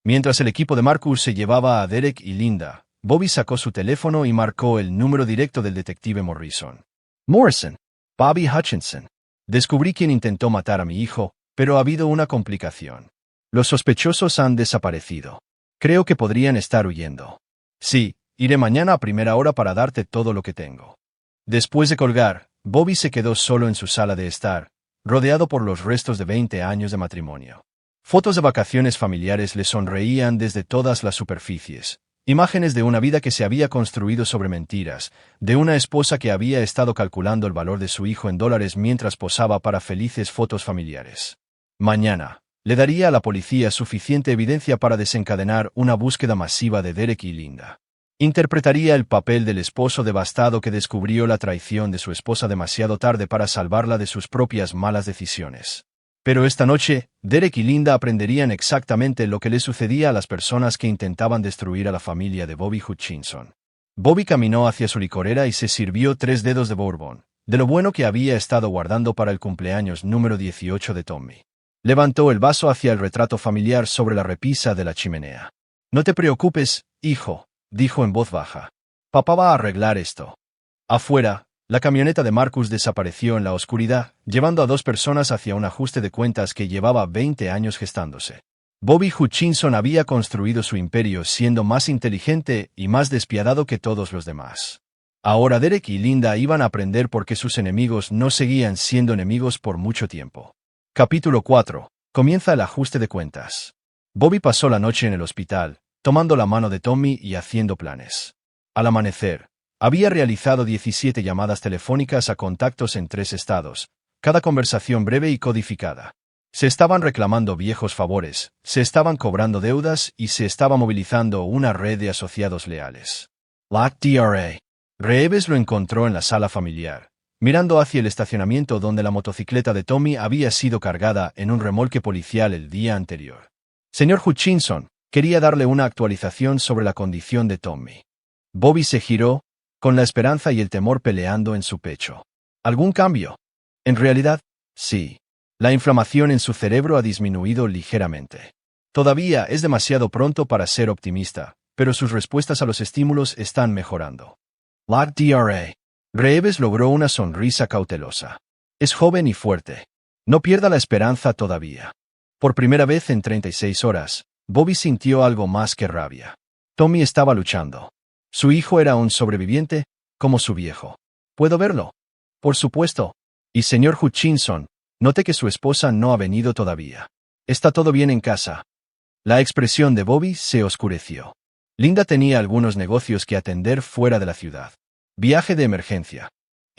Mientras el equipo de Marcus se llevaba a Derek y Linda, Bobby sacó su teléfono y marcó el número directo del detective Morrison. Morrison. Bobby Hutchinson. Descubrí quién intentó matar a mi hijo, pero ha habido una complicación. Los sospechosos han desaparecido. Creo que podrían estar huyendo. Sí, iré mañana a primera hora para darte todo lo que tengo. Después de colgar, Bobby se quedó solo en su sala de estar, rodeado por los restos de 20 años de matrimonio. Fotos de vacaciones familiares le sonreían desde todas las superficies. Imágenes de una vida que se había construido sobre mentiras, de una esposa que había estado calculando el valor de su hijo en dólares mientras posaba para felices fotos familiares. Mañana, le daría a la policía suficiente evidencia para desencadenar una búsqueda masiva de Derek y Linda. Interpretaría el papel del esposo devastado que descubrió la traición de su esposa demasiado tarde para salvarla de sus propias malas decisiones. Pero esta noche, Derek y Linda aprenderían exactamente lo que le sucedía a las personas que intentaban destruir a la familia de Bobby Hutchinson. Bobby caminó hacia su licorera y se sirvió 3 dedos de bourbon, de lo bueno que había estado guardando para el cumpleaños número 18 de Tommy. Levantó el vaso hacia el retrato familiar sobre la repisa de la chimenea. No te preocupes, hijo, dijo en voz baja. Papá va a arreglar esto. Afuera, la camioneta de Marcus desapareció en la oscuridad, llevando a 2 personas hacia un ajuste de cuentas que llevaba 20 años gestándose. Bobby Hutchinson había construido su imperio siendo más inteligente y más despiadado que todos los demás. Ahora Derek y Linda iban a aprender por qué sus enemigos no seguían siendo enemigos por mucho tiempo. Capítulo 4. Comienza el ajuste de cuentas. Bobby pasó la noche en el hospital, tomando la mano de Tommy y haciendo planes. Al amanecer, había realizado 17 llamadas telefónicas a contactos en 3 estados, cada conversación breve y codificada. Se estaban reclamando viejos favores, se estaban cobrando deudas y se estaba movilizando una red de asociados leales. La DRA. Reeves lo encontró en la sala familiar, mirando hacia el estacionamiento donde la motocicleta de Tommy había sido cargada en un remolque policial el día anterior. Señor Hutchinson, quería darle una actualización sobre la condición de Tommy. Bobby se giró, con la esperanza y el temor peleando en su pecho. ¿Algún cambio? En realidad, sí. La inflamación en su cerebro ha disminuido ligeramente. Todavía es demasiado pronto para ser optimista, pero sus respuestas a los estímulos están mejorando. La DRA. Reeves logró una sonrisa cautelosa. Es joven y fuerte. No pierda la esperanza todavía. Por primera vez en 36 horas, Bobby sintió algo más que rabia. Tommy estaba luchando. Su hijo era un sobreviviente, como su viejo. ¿Puedo verlo? Por supuesto. Y señor Hutchinson, note que su esposa no ha venido todavía. ¿Está todo bien en casa? La expresión de Bobby se oscureció. Linda tenía algunos negocios que atender fuera de la ciudad. Viaje de emergencia.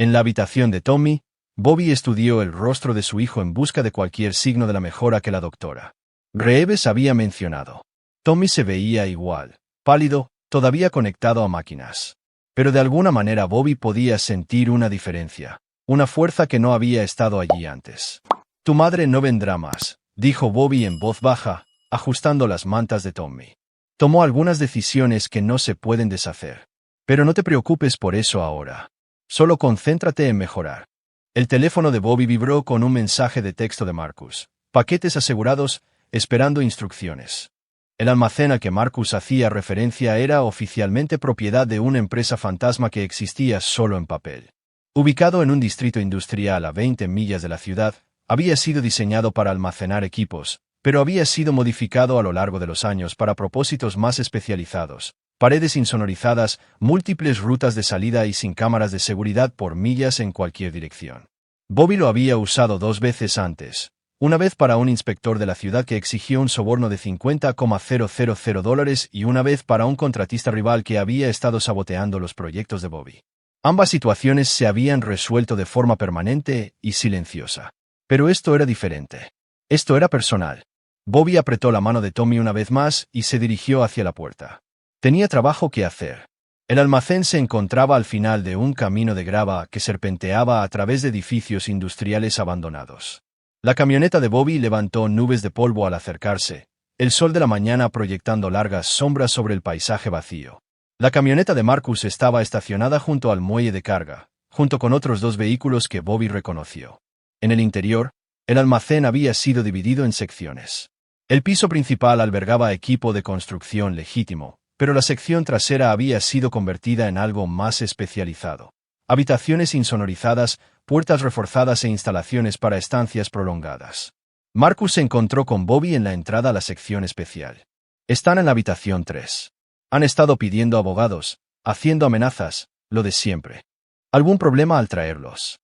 En la habitación de Tommy, Bobby estudió el rostro de su hijo en busca de cualquier signo de la mejora que la doctora Greaves había mencionado. Tommy se veía igual, pálido, todavía conectado a máquinas. Pero de alguna manera Bobby podía sentir una diferencia, una fuerza que no había estado allí antes. Tu madre no vendrá más, dijo Bobby en voz baja, ajustando las mantas de Tommy. Tomó algunas decisiones que no se pueden deshacer. Pero no te preocupes por eso ahora. Solo concéntrate en mejorar. El teléfono de Bobby vibró con un mensaje de texto de Marcus. Paquetes asegurados, esperando instrucciones. El almacén al que Marcus hacía referencia era oficialmente propiedad de una empresa fantasma que existía solo en papel. Ubicado en un distrito industrial a 20 millas de la ciudad, había sido diseñado para almacenar equipos, pero había sido modificado a lo largo de los años para propósitos más especializados. Paredes insonorizadas, múltiples rutas de salida y sin cámaras de seguridad por millas en cualquier dirección. Bobby lo había usado 2 veces antes. Una vez para un inspector de la ciudad que exigió un soborno de $50,000 y una vez para un contratista rival que había estado saboteando los proyectos de Bobby. Ambas situaciones se habían resuelto de forma permanente y silenciosa. Pero esto era diferente. Esto era personal. Bobby apretó la mano de Tommy una vez más y se dirigió hacia la puerta. Tenía trabajo que hacer. El almacén se encontraba al final de un camino de grava que serpenteaba a través de edificios industriales abandonados. La camioneta de Bobby levantó nubes de polvo al acercarse, el sol de la mañana proyectando largas sombras sobre el paisaje vacío. La camioneta de Marcus estaba estacionada junto al muelle de carga, junto con otros 2 vehículos que Bobby reconoció. En el interior, el almacén había sido dividido en secciones. El piso principal albergaba equipo de construcción legítimo, pero la sección trasera había sido convertida en algo más especializado. Habitaciones insonorizadas, puertas reforzadas e instalaciones para estancias prolongadas. Marcus se encontró con Bobby en la entrada a la sección especial. Están en la habitación 3. Han estado pidiendo abogados, haciendo amenazas, lo de siempre. ¿Algún problema al traerlos?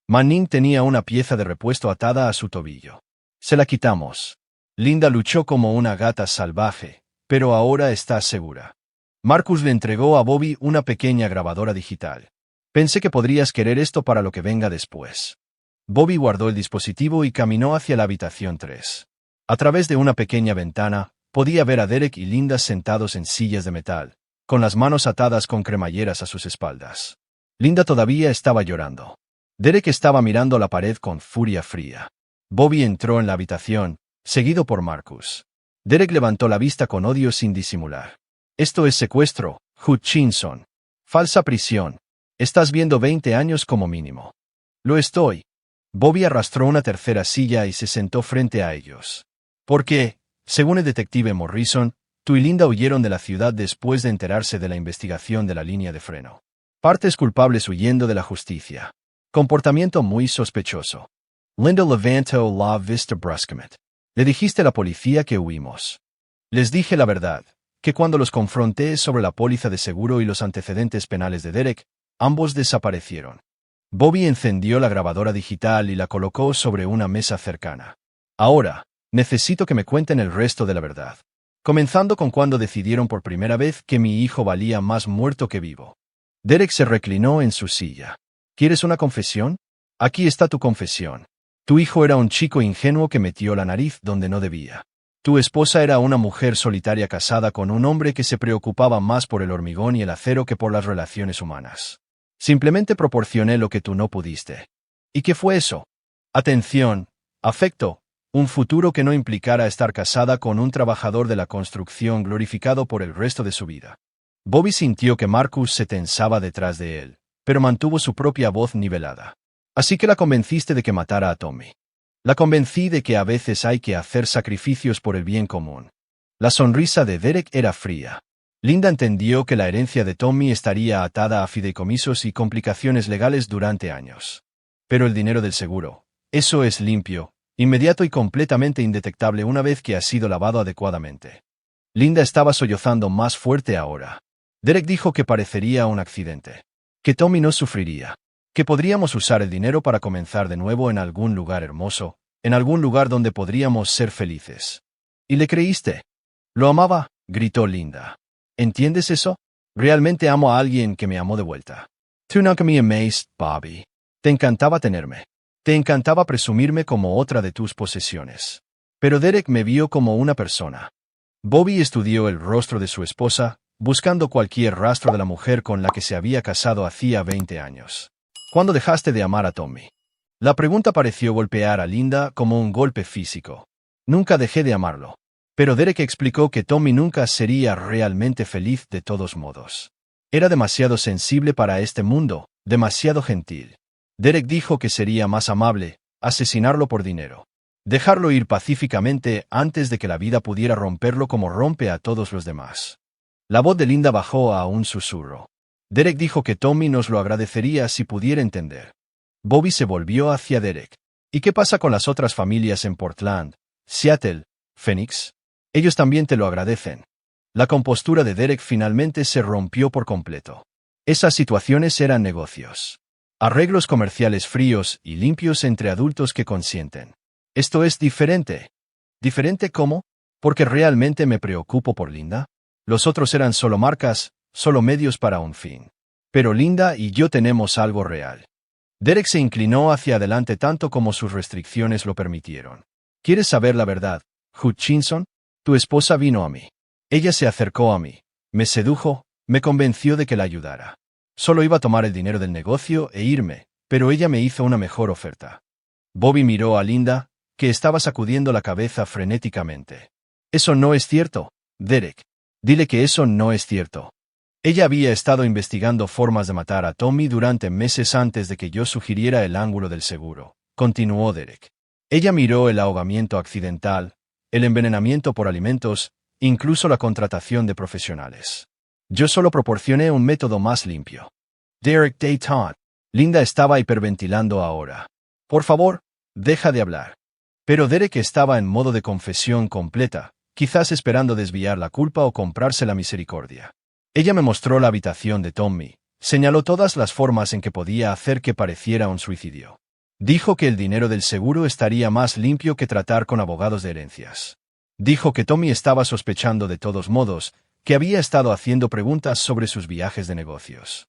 Manning tenía una pieza de repuesto atada a su tobillo. Se la quitamos. Linda luchó como una gata salvaje, pero ahora está segura. Marcus le entregó a Bobby una pequeña grabadora digital. Pensé que podrías querer esto para lo que venga después. Bobby guardó el dispositivo y caminó hacia la habitación 3. A través de una pequeña ventana, podía ver a Derek y Linda sentados en sillas de metal, con las manos atadas con cremalleras a sus espaldas. Linda todavía estaba llorando. Derek estaba mirando la pared con furia fría. Bobby entró en la habitación, seguido por Marcus. Derek levantó la vista con odio sin disimular. Esto es secuestro, Hutchinson. Falsa prisión. Estás viendo 20 años como mínimo. Lo estoy. Bobby arrastró una tercera silla y se sentó frente a ellos. Porque, según el detective Morrison, tú y Linda huyeron de la ciudad después de enterarse de la investigación de la línea de freno. Partes culpables huyendo de la justicia. Comportamiento muy sospechoso. Linda levantó la vista bruscamente. Le dijiste a la policía que huimos. Les dije la verdad, que cuando los confronté sobre la póliza de seguro y los antecedentes penales de Derek, ambos desaparecieron. Bobby encendió la grabadora digital y la colocó sobre una mesa cercana. Ahora, necesito que me cuenten el resto de la verdad. Comenzando con cuando decidieron por primera vez que mi hijo valía más muerto que vivo. Derek se reclinó en su silla. ¿Quieres una confesión? Aquí está tu confesión. Tu hijo era un chico ingenuo que metió la nariz donde no debía. Tu esposa era una mujer solitaria casada con un hombre que se preocupaba más por el hormigón y el acero que por las relaciones humanas. Simplemente proporcioné lo que tú no pudiste. ¿Y qué fue eso? Atención, afecto, un futuro que no implicara estar casada con un trabajador de la construcción glorificado por el resto de su vida. Bobby sintió que Marcus se tensaba detrás de él, pero mantuvo su propia voz nivelada. Así que la convenciste de que matara a Tommy. La convencí de que a veces hay que hacer sacrificios por el bien común. La sonrisa de Derek era fría. Linda entendió que la herencia de Tommy estaría atada a fideicomisos y complicaciones legales durante años. Pero el dinero del seguro, eso es limpio, inmediato y completamente indetectable una vez que ha sido lavado adecuadamente. Linda estaba sollozando más fuerte ahora. Derek dijo que parecería un accidente. Que Tommy no sufriría. Que podríamos usar el dinero para comenzar de nuevo en algún lugar hermoso, en algún lugar donde podríamos ser felices. ¿Y le creíste? Lo amaba, gritó Linda. ¿Entiendes eso? Realmente amo a alguien que me amó de vuelta. Tú nunca me amaste, Bobby. Te encantaba tenerme. Te encantaba presumirme como otra de tus posesiones. Pero Derek me vio como una persona. Bobby estudió el rostro de su esposa, buscando cualquier rastro de la mujer con la que se había casado hacía 20 años. ¿Cuándo dejaste de amar a Tommy? La pregunta pareció golpear a Linda como un golpe físico. Nunca dejé de amarlo. Pero Derek explicó que Tommy nunca sería realmente feliz de todos modos. Era demasiado sensible para este mundo, demasiado gentil. Derek dijo que sería más amable asesinarlo por dinero. Dejarlo ir pacíficamente antes de que la vida pudiera romperlo como rompe a todos los demás. La voz de Linda bajó a un susurro. Derek dijo que Tommy nos lo agradecería si pudiera entender. Bobby se volvió hacia Derek. ¿Y qué pasa con las otras familias en Portland, Seattle, Phoenix? Ellos también te lo agradecen. La compostura de Derek finalmente se rompió por completo. Esas situaciones eran negocios. Arreglos comerciales fríos y limpios entre adultos que consienten. Esto es diferente. ¿Diferente cómo? ¿Porque realmente me preocupo por Linda? Los otros eran solo marcas, solo medios para un fin. Pero Linda y yo tenemos algo real. Derek se inclinó hacia adelante tanto como sus restricciones lo permitieron. ¿Quieres saber la verdad, Hutchinson? Tu esposa vino a mí. Ella se acercó a mí, me sedujo, me convenció de que la ayudara. Solo iba a tomar el dinero del negocio e irme, pero ella me hizo una mejor oferta. Bobby miró a Linda, que estaba sacudiendo la cabeza frenéticamente. Eso no es cierto, Derek. Dile que eso no es cierto. Ella había estado investigando formas de matar a Tommy durante meses antes de que yo sugiriera el ángulo del seguro, continuó Derek. Ella miró el ahogamiento accidental, el envenenamiento por alimentos, incluso la contratación de profesionales. Yo solo proporcioné un método más limpio. Derek Dayton. Linda estaba hiperventilando ahora. Por favor, deja de hablar. Pero Derek estaba en modo de confesión completa, quizás esperando desviar la culpa o comprarse la misericordia. Ella me mostró la habitación de Tommy, señaló todas las formas en que podía hacer que pareciera un suicidio. Dijo que el dinero del seguro estaría más limpio que tratar con abogados de herencias. Dijo que Tommy estaba sospechando de todos modos, que había estado haciendo preguntas sobre sus viajes de negocios.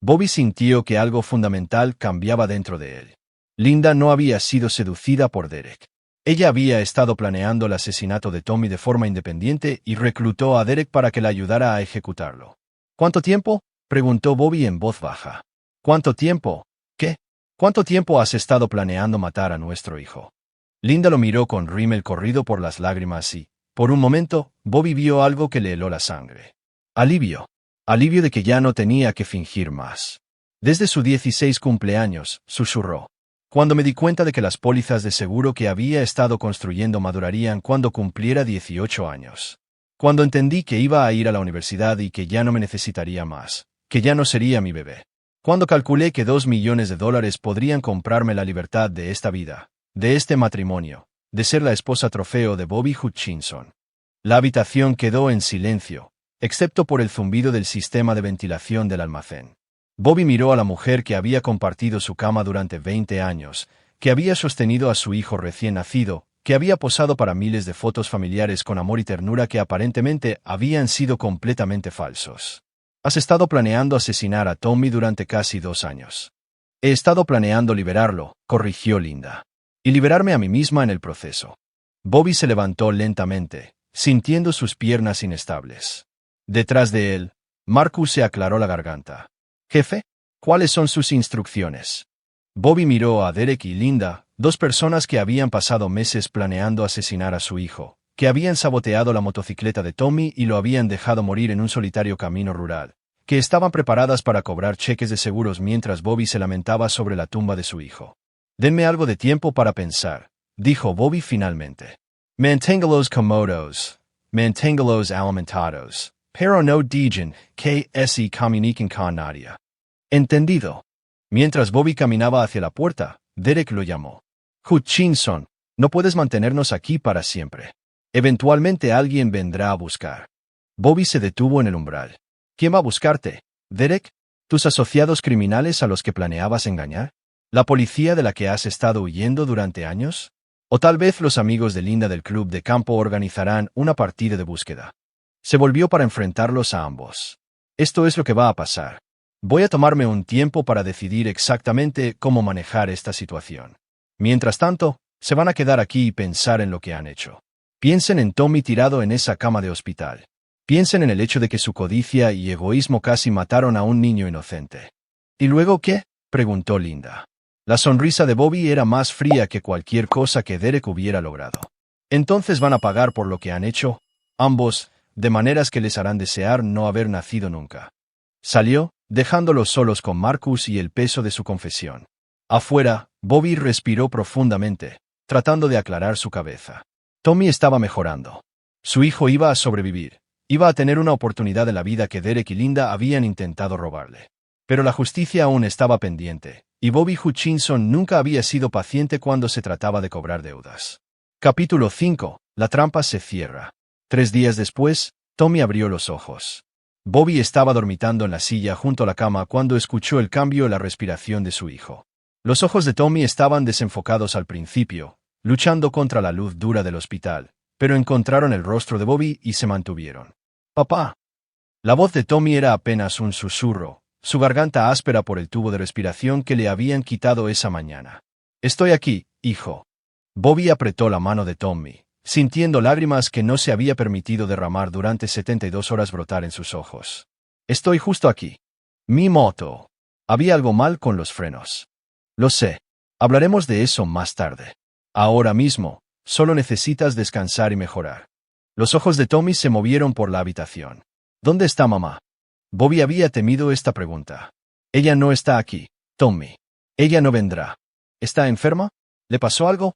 Bobby sintió que algo fundamental cambiaba dentro de él. Linda no había sido seducida por Derek. Ella había estado planeando el asesinato de Tommy de forma independiente y reclutó a Derek para que la ayudara a ejecutarlo. ¿Cuánto tiempo? Preguntó Bobby en voz baja. ¿Cuánto tiempo? ¿Qué? ¿Cuánto tiempo has estado planeando matar a nuestro hijo? Linda lo miró con rímel corrido por las lágrimas y, por un momento, Bobby vio algo que le heló la sangre. Alivio. Alivio de que ya no tenía que fingir más. Desde su 16 cumpleaños, susurró. Cuando me di cuenta de que las pólizas de seguro que había estado construyendo madurarían cuando cumpliera 18 años. Cuando entendí que iba a ir a la universidad y que ya no me necesitaría más, que ya no sería mi bebé. Cuando calculé que $2 millones podrían comprarme la libertad de esta vida, de este matrimonio, de ser la esposa trofeo de Bobby Hutchinson. La habitación quedó en silencio, excepto por el zumbido del sistema de ventilación del almacén. Bobby miró a la mujer que había compartido su cama durante 20 años, que había sostenido a su hijo recién nacido, que había posado para miles de fotos familiares con amor y ternura que aparentemente habían sido completamente falsos. Has estado planeando asesinar a Tommy durante casi 2 años. He estado planeando liberarlo, corrigió Linda. Y liberarme a mí misma en el proceso. Bobby se levantó lentamente, sintiendo sus piernas inestables. Detrás de él, Marcus se aclaró la garganta. Jefe, ¿cuáles son sus instrucciones? Bobby miró a Derek y Linda, dos personas que habían pasado meses planeando asesinar a su hijo, que habían saboteado la motocicleta de Tommy y lo habían dejado morir en un solitario camino rural, que estaban preparadas para cobrar cheques de seguros mientras Bobby se lamentaba sobre la tumba de su hijo. Denme algo de tiempo para pensar, dijo Bobby finalmente. Manténgalos cómodos, manténgalos alimentados, pero no digan que se comuniquen con nadie. Entendido. Mientras Bobby caminaba hacia la puerta, Derek lo llamó. Hutchinson, no puedes mantenernos aquí para siempre. Eventualmente alguien vendrá a buscar. Bobby se detuvo en el umbral. ¿Quién va a buscarte, Derek? ¿Tus asociados criminales a los que planeabas engañar? ¿La policía de la que has estado huyendo durante años? ¿O tal vez los amigos de Linda del club de campo organizarán una partida de búsqueda? Se volvió para enfrentarlos a ambos. Esto es lo que va a pasar. Voy a tomarme un tiempo para decidir exactamente cómo manejar esta situación. Mientras tanto, se van a quedar aquí y pensar en lo que han hecho. Piensen en Tommy tirado en esa cama de hospital. Piensen en el hecho de que su codicia y egoísmo casi mataron a un niño inocente. ¿Y luego qué?, preguntó Linda. La sonrisa de Bobby era más fría que cualquier cosa que Derek hubiera logrado. Entonces van a pagar por lo que han hecho, ambos, de maneras que les harán desear no haber nacido nunca. Salió, dejándolos solos con Marcus y el peso de su confesión. Afuera, Bobby respiró profundamente, tratando de aclarar su cabeza. Tommy estaba mejorando. Su hijo iba a sobrevivir. Iba a tener una oportunidad en la vida que Derek y Linda habían intentado robarle. Pero la justicia aún estaba pendiente, y Bobby Hutchinson nunca había sido paciente cuando se trataba de cobrar deudas. Capítulo 5. La trampa se cierra. 3 días después, Tommy abrió los ojos. Bobby estaba dormitando en la silla junto a la cama cuando escuchó el cambio en la respiración de su hijo. Los ojos de Tommy estaban desenfocados al principio, luchando contra la luz dura del hospital, pero encontraron el rostro de Bobby y se mantuvieron. «Papá». La voz de Tommy era apenas un susurro, su garganta áspera por el tubo de respiración que le habían quitado esa mañana. «Estoy aquí, hijo». Bobby apretó la mano de Tommy, sintiendo lágrimas que no se había permitido derramar durante 72 horas brotar en sus ojos. «Estoy justo aquí». «Mi moto». Había algo mal con los frenos. «Lo sé. Hablaremos de eso más tarde. Ahora mismo, solo necesitas descansar y mejorar». Los ojos de Tommy se movieron por la habitación. «¿Dónde está mamá?». Bobby había temido esta pregunta. «Ella no está aquí, Tommy. Ella no vendrá». «¿Está enferma? ¿Le pasó algo?».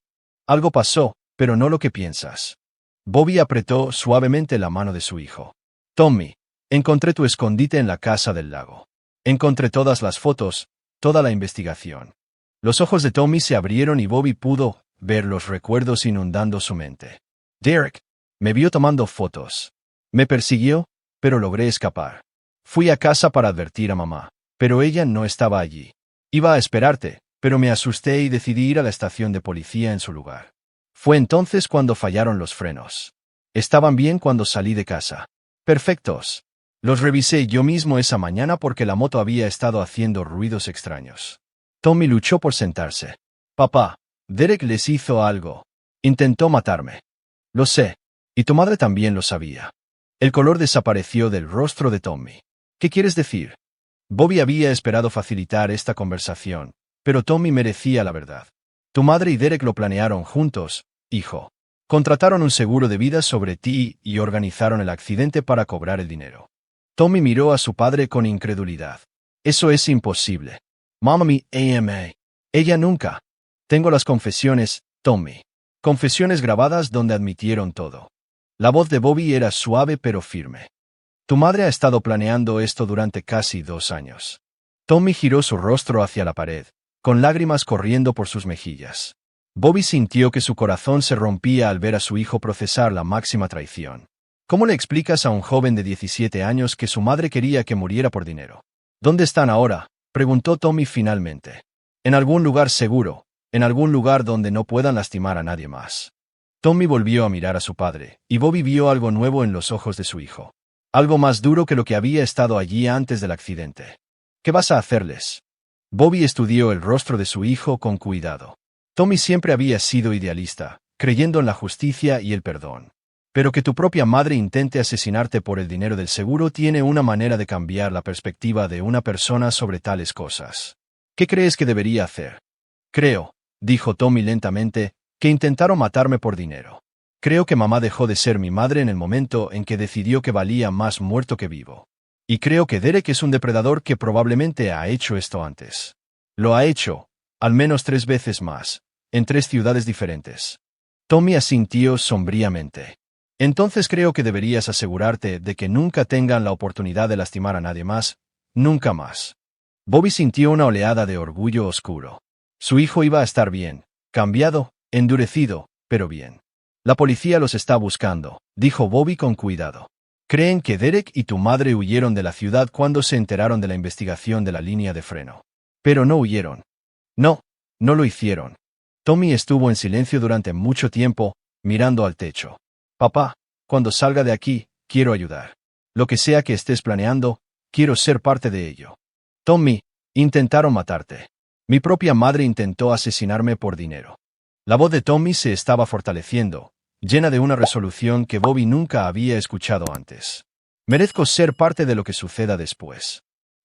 «Algo pasó, pero no lo que piensas». Bobby apretó suavemente la mano de su hijo. «Tommy, encontré tu escondite en la casa del lago. Encontré todas las fotos, toda la investigación». Los ojos de Tommy se abrieron y Bobby pudo ver los recuerdos inundando su mente. «Derek me vio tomando fotos. Me persiguió, pero logré escapar. Fui a casa para advertir a mamá, pero ella no estaba allí. Iba a esperarte, pero me asusté y decidí ir a la estación de policía en su lugar. Fue entonces cuando fallaron los frenos. Estaban bien cuando salí de casa. Perfectos. Los revisé yo mismo esa mañana porque la moto había estado haciendo ruidos extraños». Tommy luchó por sentarse. «Papá, Derek les hizo algo. Intentó matarme». «Lo sé. Y tu madre también lo sabía». El color desapareció del rostro de Tommy. «¿Qué quieres decir?». Bobby había esperado facilitar esta conversación, pero Tommy merecía la verdad. «Tu madre y Derek lo planearon juntos, hijo. Contrataron un seguro de vida sobre ti y organizaron el accidente para cobrar el dinero». Tommy miró a su padre con incredulidad. «Eso es imposible. Mami, ella nunca». «Tengo las confesiones, Tommy. Confesiones grabadas donde admitieron todo». La voz de Bobby era suave pero firme. «Tu madre ha estado planeando esto durante casi 2 años». Tommy giró su rostro hacia la pared, con lágrimas corriendo por sus mejillas. Bobby sintió que su corazón se rompía al ver a su hijo procesar la máxima traición. ¿Cómo le explicas a un joven de 17 años que su madre quería que muriera por dinero? «¿Dónde están ahora?», preguntó Tommy finalmente. «En algún lugar seguro, en algún lugar donde no puedan lastimar a nadie más». Tommy volvió a mirar a su padre, y Bobby vio algo nuevo en los ojos de su hijo. Algo más duro que lo que había estado allí antes del accidente. «¿Qué vas a hacerles?». Bobby estudió el rostro de su hijo con cuidado. Tommy siempre había sido idealista, creyendo en la justicia y el perdón. Pero que tu propia madre intente asesinarte por el dinero del seguro tiene una manera de cambiar la perspectiva de una persona sobre tales cosas. ¿Qué crees que debería hacer? «Creo», dijo Tommy lentamente, «que intentaron matarme por dinero. Creo que mamá dejó de ser mi madre en el momento en que decidió que valía más muerto que vivo. Y creo que Derek es un depredador que probablemente ha hecho esto antes. Lo ha hecho, al menos 3 veces más, en 3 ciudades diferentes». Tommy asintió sombríamente. «Entonces creo que deberías asegurarte de que nunca tengan la oportunidad de lastimar a nadie más, nunca más». Bobby sintió una oleada de orgullo oscuro. Su hijo iba a estar bien, cambiado, endurecido, pero bien. «La policía los está buscando», dijo Bobby con cuidado. «Creen que Derek y tu madre huyeron de la ciudad cuando se enteraron de la investigación de la línea de freno. Pero no huyeron. No, no lo hicieron». Tommy estuvo en silencio durante mucho tiempo, mirando al techo. «Papá, cuando salga de aquí, quiero ayudar. Lo que sea que estés planeando, quiero ser parte de ello». Tommy, intentaron matarte. Mi propia madre intentó asesinarme por dinero. La voz de Tommy se estaba fortaleciendo, llena de una resolución que Bobby nunca había escuchado antes. Merezco ser parte de lo que suceda después.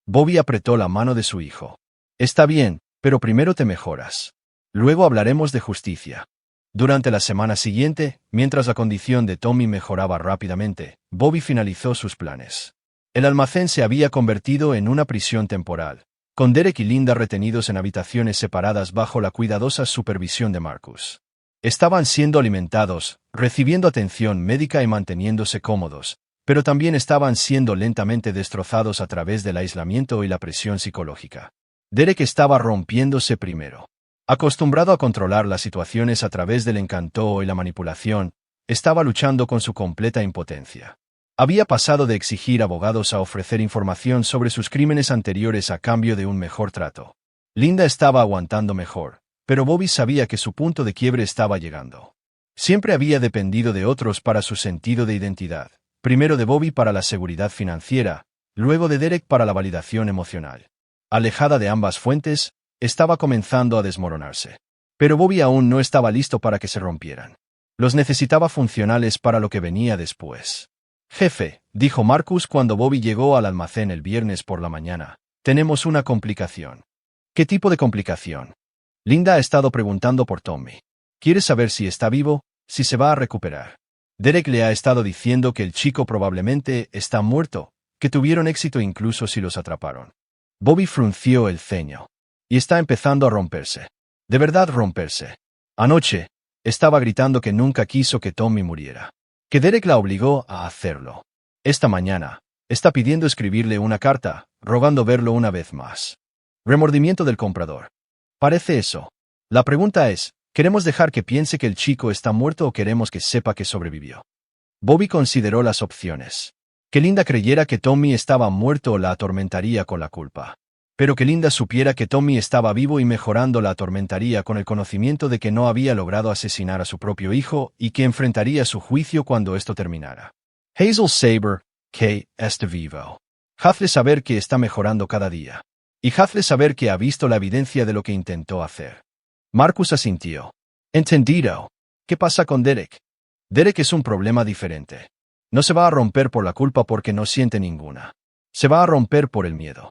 Bobby apretó la mano de su hijo. Está bien, pero primero te mejoras. Luego hablaremos de justicia. Durante la semana siguiente, mientras la condición de Tommy mejoraba rápidamente, Bobby finalizó sus planes. El almacén se había convertido en una prisión temporal, con Derek y Linda retenidos en habitaciones separadas bajo la cuidadosa supervisión de Marcus. Estaban siendo alimentados, recibiendo atención médica y manteniéndose cómodos, pero también estaban siendo lentamente destrozados a través del aislamiento y la presión psicológica. Derek estaba rompiéndose primero. Acostumbrado a controlar las situaciones a través del encanto y la manipulación, estaba luchando con su completa impotencia. Había pasado de exigir abogados a ofrecer información sobre sus crímenes anteriores a cambio de un mejor trato. Linda estaba aguantando mejor, pero Bobby sabía que su punto de quiebre estaba llegando. Siempre había dependido de otros para su sentido de identidad, primero de Bobby para la seguridad financiera, luego de Derek para la validación emocional. Alejada de ambas fuentes, estaba comenzando a desmoronarse. Pero Bobby aún no estaba listo para que se rompieran. Los necesitaba funcionales para lo que venía después. Jefe, dijo Marcus cuando Bobby llegó al almacén el viernes por la mañana, tenemos una complicación. ¿Qué tipo de complicación? Linda ha estado preguntando por Tommy. Quiere saber si está vivo, si se va a recuperar. Derek le ha estado diciendo que el chico probablemente está muerto, que tuvieron éxito incluso si los atraparon. Bobby frunció el ceño. Y está empezando a romperse. De verdad romperse. Anoche, estaba gritando que nunca quiso que Tommy muriera. Que Derek la obligó a hacerlo. Esta mañana, está pidiendo escribirle una carta, rogando verlo una vez más. Remordimiento del comprador. Parece eso. La pregunta es, ¿queremos dejar que piense que el chico está muerto o queremos que sepa que sobrevivió? Bobby consideró las opciones. Que Linda creyera que Tommy estaba muerto la atormentaría con la culpa. Pero que Linda supiera que Tommy estaba vivo y mejorando la atormentaría con el conocimiento de que no había logrado asesinar a su propio hijo y que enfrentaría su juicio cuando esto terminara. Hazel Saber, que está vivo. Hazle saber que está mejorando cada día. Y hazle saber que ha visto la evidencia de lo que intentó hacer. Marcus asintió. Entendido. ¿Qué pasa con Derek? Derek es un problema diferente. No se va a romper por la culpa porque no siente ninguna. Se va a romper por el miedo.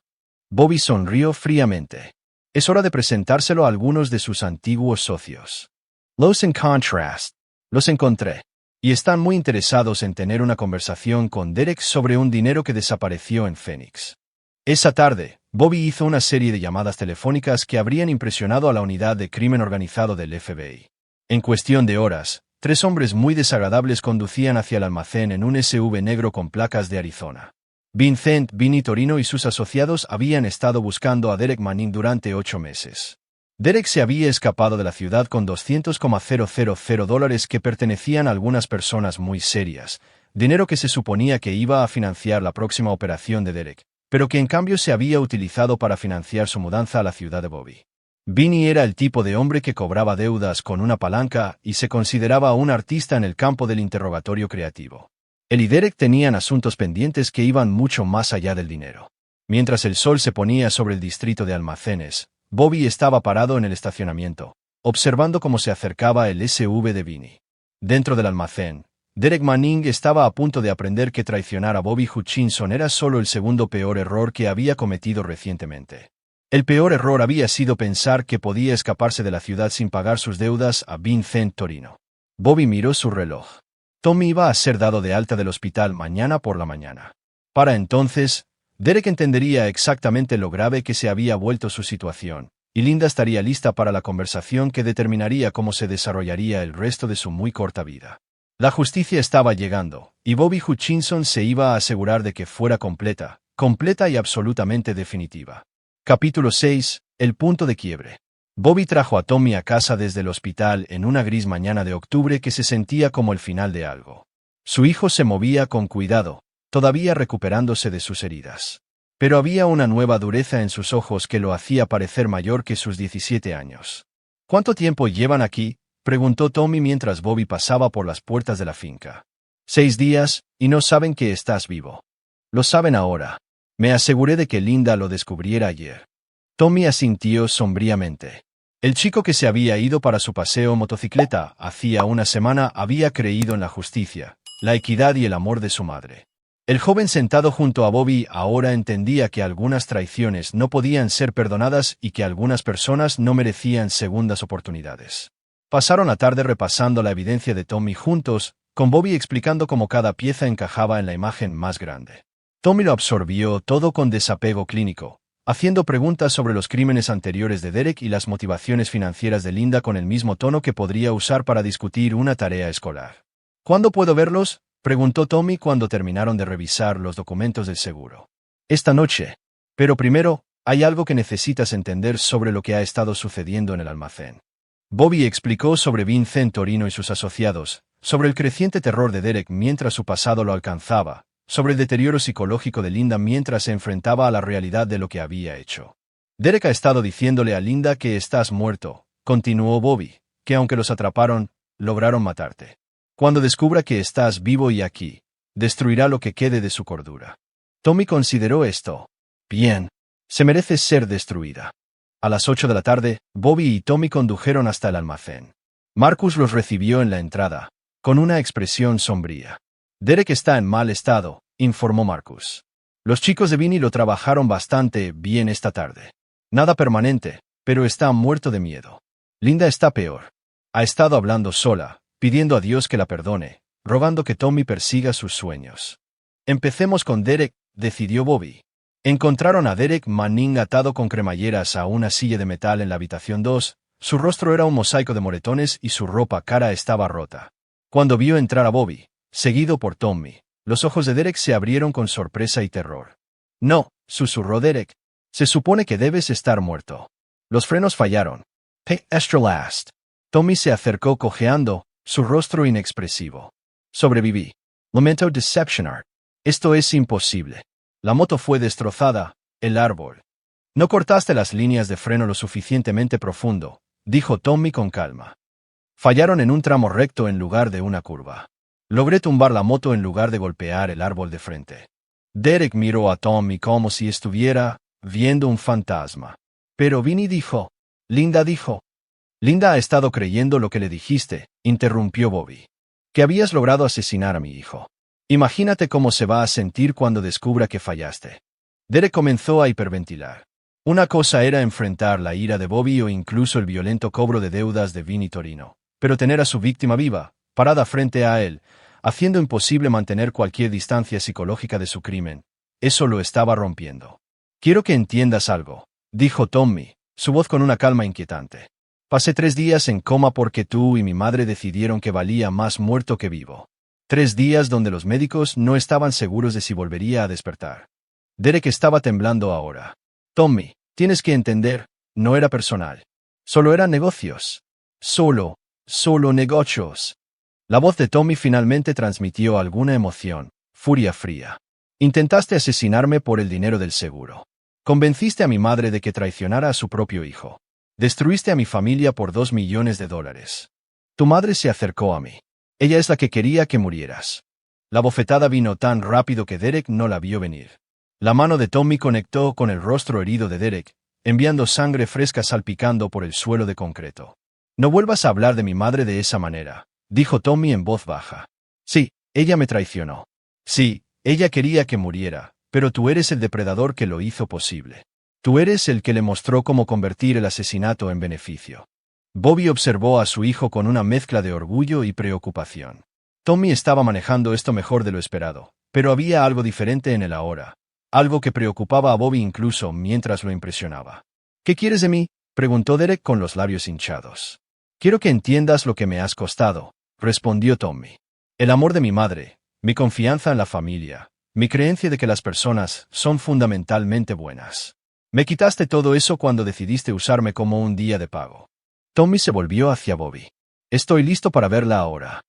Bobby sonrió fríamente. Es hora de presentárselo a algunos de sus antiguos socios. Los en contrast. Los encontré. Y están muy interesados en tener una conversación con Derek sobre un dinero que desapareció en Phoenix. Esa tarde, Bobby hizo una serie de llamadas telefónicas que habrían impresionado a la unidad de crimen organizado del FBI. En cuestión de horas, 3 hombres muy desagradables conducían hacia el almacén en un SUV negro con placas de Arizona. Vincent, Vinny Torino y sus asociados habían estado buscando a Derek Manning durante 8 meses. Derek se había escapado de la ciudad con $200,000 que pertenecían a algunas personas muy serias, dinero que se suponía que iba a financiar la próxima operación de Derek, pero que en cambio se había utilizado para financiar su mudanza a la ciudad de Bobby. Vinny era el tipo de hombre que cobraba deudas con una palanca y se consideraba un artista en el campo del interrogatorio creativo. Él y Derek tenían asuntos pendientes que iban mucho más allá del dinero. Mientras el sol se ponía sobre el distrito de almacenes, Bobby estaba parado en el estacionamiento, observando cómo se acercaba el SUV de Vinny. Dentro del almacén, Derek Manning estaba a punto de aprender que traicionar a Bobby Hutchinson era solo el segundo peor error que había cometido recientemente. El peor error había sido pensar que podía escaparse de la ciudad sin pagar sus deudas a Vincent Torino. Bobby miró su reloj. Tommy iba a ser dado de alta del hospital mañana por la mañana. Para entonces, Derek entendería exactamente lo grave que se había vuelto su situación, y Linda estaría lista para la conversación que determinaría cómo se desarrollaría el resto de su muy corta vida. La justicia estaba llegando, y Bobby Hutchinson se iba a asegurar de que fuera completa y absolutamente definitiva. Capítulo 6. El punto de quiebre. Bobby trajo a Tommy a casa desde el hospital en una gris mañana de octubre que se sentía como el final de algo. Su hijo se movía con cuidado, todavía recuperándose de sus heridas. Pero había una nueva dureza en sus ojos que lo hacía parecer mayor que sus 17 años. ¿Cuánto tiempo llevan aquí?, preguntó Tommy mientras Bobby pasaba por las puertas de la finca. 6 días, y no saben que estás vivo. Lo saben ahora. Me aseguré de que Linda lo descubriera ayer. Tommy asintió sombríamente. El chico que se había ido para su paseo motocicleta hacía una semana había creído en la justicia, la equidad y el amor de su madre. El joven sentado junto a Bobby ahora entendía que algunas traiciones no podían ser perdonadas y que algunas personas no merecían segundas oportunidades. Pasaron la tarde repasando la evidencia de Tommy juntos, con Bobby explicando cómo cada pieza encajaba en la imagen más grande. Tommy lo absorbió todo con desapego clínico, haciendo preguntas sobre los crímenes anteriores de Derek y las motivaciones financieras de Linda con el mismo tono que podría usar para discutir una tarea escolar. ¿Cuándo puedo verlos?, preguntó Tommy cuando terminaron de revisar los documentos del seguro. Esta noche. Pero primero, hay algo que necesitas entender sobre lo que ha estado sucediendo en el almacén. Bobby explicó sobre Vincent Torino y sus asociados, sobre el creciente terror de Derek mientras su pasado lo alcanzaba, sobre el deterioro psicológico de Linda mientras se enfrentaba a la realidad de lo que había hecho. Derek ha estado diciéndole a Linda que estás muerto, continuó Bobby, que aunque los atraparon, lograron matarte. Cuando descubra que estás vivo y aquí, destruirá lo que quede de su cordura. Tommy consideró esto. Bien. Se merece ser destruida. A las 8 de la tarde, Bobby y Tommy condujeron hasta el almacén. Marcus los recibió en la entrada, con una expresión sombría. Derek está en mal estado, informó Marcus. Los chicos de Vinny lo trabajaron bastante bien esta tarde. Nada permanente, pero está muerto de miedo. Linda está peor. Ha estado hablando sola, pidiendo a Dios que la perdone, rogando que Tommy persiga sus sueños. Empecemos con Derek, decidió Bobby. Encontraron a Derek Manning atado con cremalleras a una silla de metal en la habitación 2, su rostro era un mosaico de moretones y su ropa cara estaba rota. Cuando vio entrar a Bobby, seguido por Tommy, los ojos de Derek se abrieron con sorpresa y terror. No, susurró Derek. Se supone que debes estar muerto. Los frenos fallaron. Extra last. Tommy se acercó cojeando, su rostro inexpresivo. Sobreviví. Lamento Deception Art. Esto es imposible. La moto fue destrozada, el árbol. No cortaste las líneas de freno lo suficientemente profundo, dijo Tommy con calma. Fallaron en un tramo recto en lugar de una curva. Logré tumbar la moto en lugar de golpear el árbol de frente. Derek miró a Tommy como si estuviera viendo un fantasma. Pero Vinny dijo. Linda dijo. Linda ha estado creyendo lo que le dijiste, interrumpió Bobby. Que habías logrado asesinar a mi hijo. Imagínate cómo se va a sentir cuando descubra que fallaste. Derek comenzó a hiperventilar. Una cosa era enfrentar la ira de Bobby o incluso el violento cobro de deudas de Vinny Torino, pero tener a su víctima viva, parada frente a él, haciendo imposible mantener cualquier distancia psicológica de su crimen, eso lo estaba rompiendo. Quiero que entiendas algo, dijo Tommy, su voz con una calma inquietante. Pasé 3 días en coma porque tú y mi madre decidieron que valía más muerto que vivo. 3 días donde los médicos no estaban seguros de si volvería a despertar. Derek estaba temblando ahora. Tommy, tienes que entender, no era personal. Solo eran negocios. Solo negocios. La voz de Tommy finalmente transmitió alguna emoción, furia fría. Intentaste asesinarme por el dinero del seguro. Convenciste a mi madre de que traicionara a su propio hijo. Destruiste a mi familia por $2 millones. Tu madre se acercó a mí. Ella es la que quería que murieras. La bofetada vino tan rápido que Derek no la vio venir. La mano de Tommy conectó con el rostro herido de Derek, enviando sangre fresca salpicando por el suelo de concreto. No vuelvas a hablar de mi madre de esa manera, dijo Tommy en voz baja. Sí, ella me traicionó. Sí, ella quería que muriera, pero tú eres el depredador que lo hizo posible. Tú eres el que le mostró cómo convertir el asesinato en beneficio. Bobby observó a su hijo con una mezcla de orgullo y preocupación. Tommy estaba manejando esto mejor de lo esperado, pero había algo diferente en él ahora. Algo que preocupaba a Bobby incluso mientras lo impresionaba. ¿Qué quieres de mí?, preguntó Derek con los labios hinchados. Quiero que entiendas lo que me has costado, respondió Tommy. El amor de mi madre, mi confianza en la familia, mi creencia de que las personas son fundamentalmente buenas. Me quitaste todo eso cuando decidiste usarme como un día de pago. Tommy se volvió hacia Bobby. Estoy listo para verla ahora.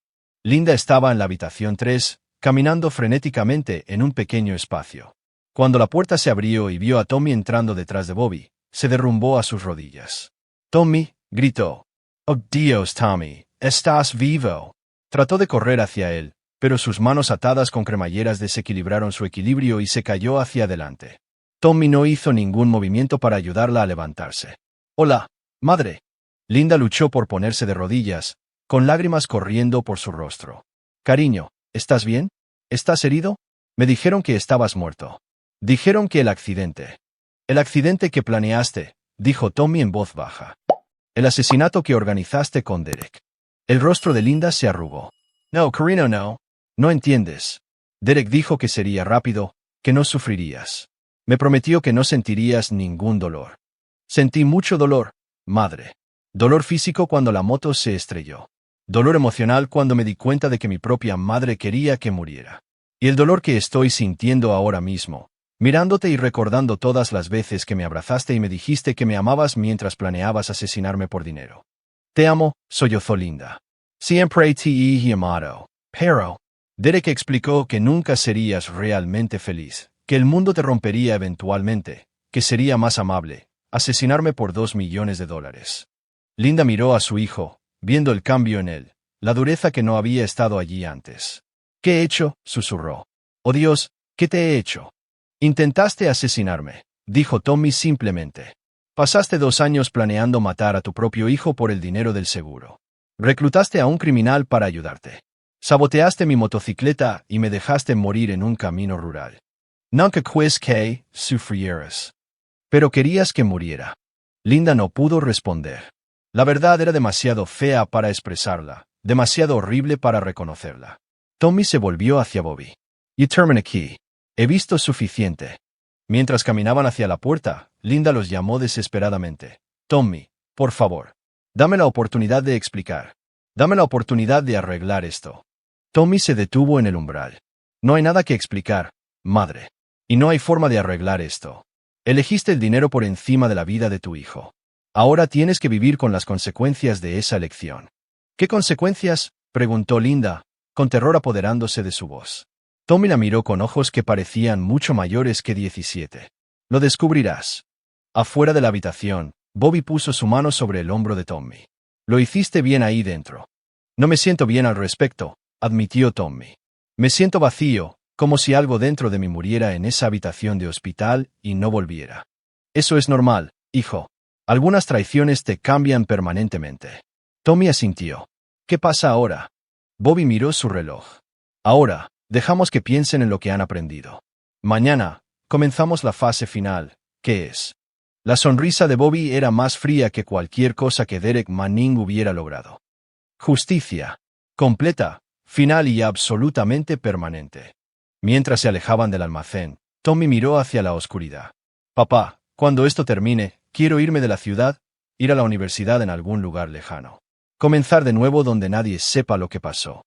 Linda estaba en la habitación 3, caminando frenéticamente en un pequeño espacio. Cuando la puerta se abrió y vio a Tommy entrando detrás de Bobby, se derrumbó a sus rodillas. Tommy, gritó. Oh Dios, Tommy, estás vivo. Trató de correr hacia él, pero sus manos atadas con cremalleras desequilibraron su equilibrio y se cayó hacia adelante. Tommy no hizo ningún movimiento para ayudarla a levantarse. Hola, madre. Linda luchó por ponerse de rodillas, con lágrimas corriendo por su rostro. Cariño, ¿estás bien? ¿Estás herido? Me dijeron que estabas muerto. Dijeron que el accidente. El accidente que planeaste, dijo Tommy en voz baja. El asesinato que organizaste con Derek. El rostro de Linda se arrugó. No, Karina, no. No entiendes. Derek dijo que sería rápido, que no sufrirías. Me prometió que no sentirías ningún dolor. Sentí mucho dolor, madre. Dolor físico cuando la moto se estrelló. Dolor emocional cuando me di cuenta de que mi propia madre quería que muriera. Y el dolor que estoy sintiendo ahora mismo, mirándote y recordando todas las veces que me abrazaste y me dijiste que me amabas mientras planeabas asesinarme por dinero. Te amo, sollozó Linda. Siempre te he amado. Pero, Derek explicó que nunca serías realmente feliz, que el mundo te rompería eventualmente, que sería más amable, asesinarme por $2 millones. Linda miró a su hijo, viendo el cambio en él, la dureza que no había estado allí antes. ¿Qué he hecho?, susurró. Oh Dios, ¿qué te he hecho? Intentaste asesinarme, dijo Tommy simplemente. Pasaste 2 años planeando matar a tu propio hijo por el dinero del seguro. Reclutaste a un criminal para ayudarte. Saboteaste mi motocicleta y me dejaste morir en un camino rural. Nunca quis que sufrieras. Pero querías que muriera. Linda no pudo responder. La verdad era demasiado fea para expresarla, demasiado horrible para reconocerla. Tommy se volvió hacia Bobby. You termine aquí. He visto suficiente. Mientras caminaban hacia la puerta, Linda los llamó desesperadamente. Tommy, por favor. Dame la oportunidad de explicar. Dame la oportunidad de arreglar esto. Tommy se detuvo en el umbral. No hay nada que explicar, madre. Y no hay forma de arreglar esto. Elegiste el dinero por encima de la vida de tu hijo. Ahora tienes que vivir con las consecuencias de esa elección. ¿Qué consecuencias?, preguntó Linda, con terror apoderándose de su voz. Tommy la miró con ojos que parecían mucho mayores que 17. Lo descubrirás. Afuera de la habitación, Bobby puso su mano sobre el hombro de Tommy. Lo hiciste bien ahí dentro. No me siento bien al respecto, admitió Tommy. Me siento vacío, como si algo dentro de mí muriera en esa habitación de hospital y no volviera. Eso es normal, hijo. Algunas traiciones te cambian permanentemente. Tommy asintió. ¿Qué pasa ahora? Bobby miró su reloj. Ahora, dejamos que piensen en lo que han aprendido. Mañana, comenzamos la fase final, ¿qué es? La sonrisa de Bobby era más fría que cualquier cosa que Derek Manning hubiera logrado. Justicia. Completa, final y absolutamente permanente. Mientras se alejaban del almacén, Tommy miró hacia la oscuridad. Papá, cuando esto termine, quiero irme de la ciudad, ir a la universidad en algún lugar lejano. Comenzar de nuevo donde nadie sepa lo que pasó.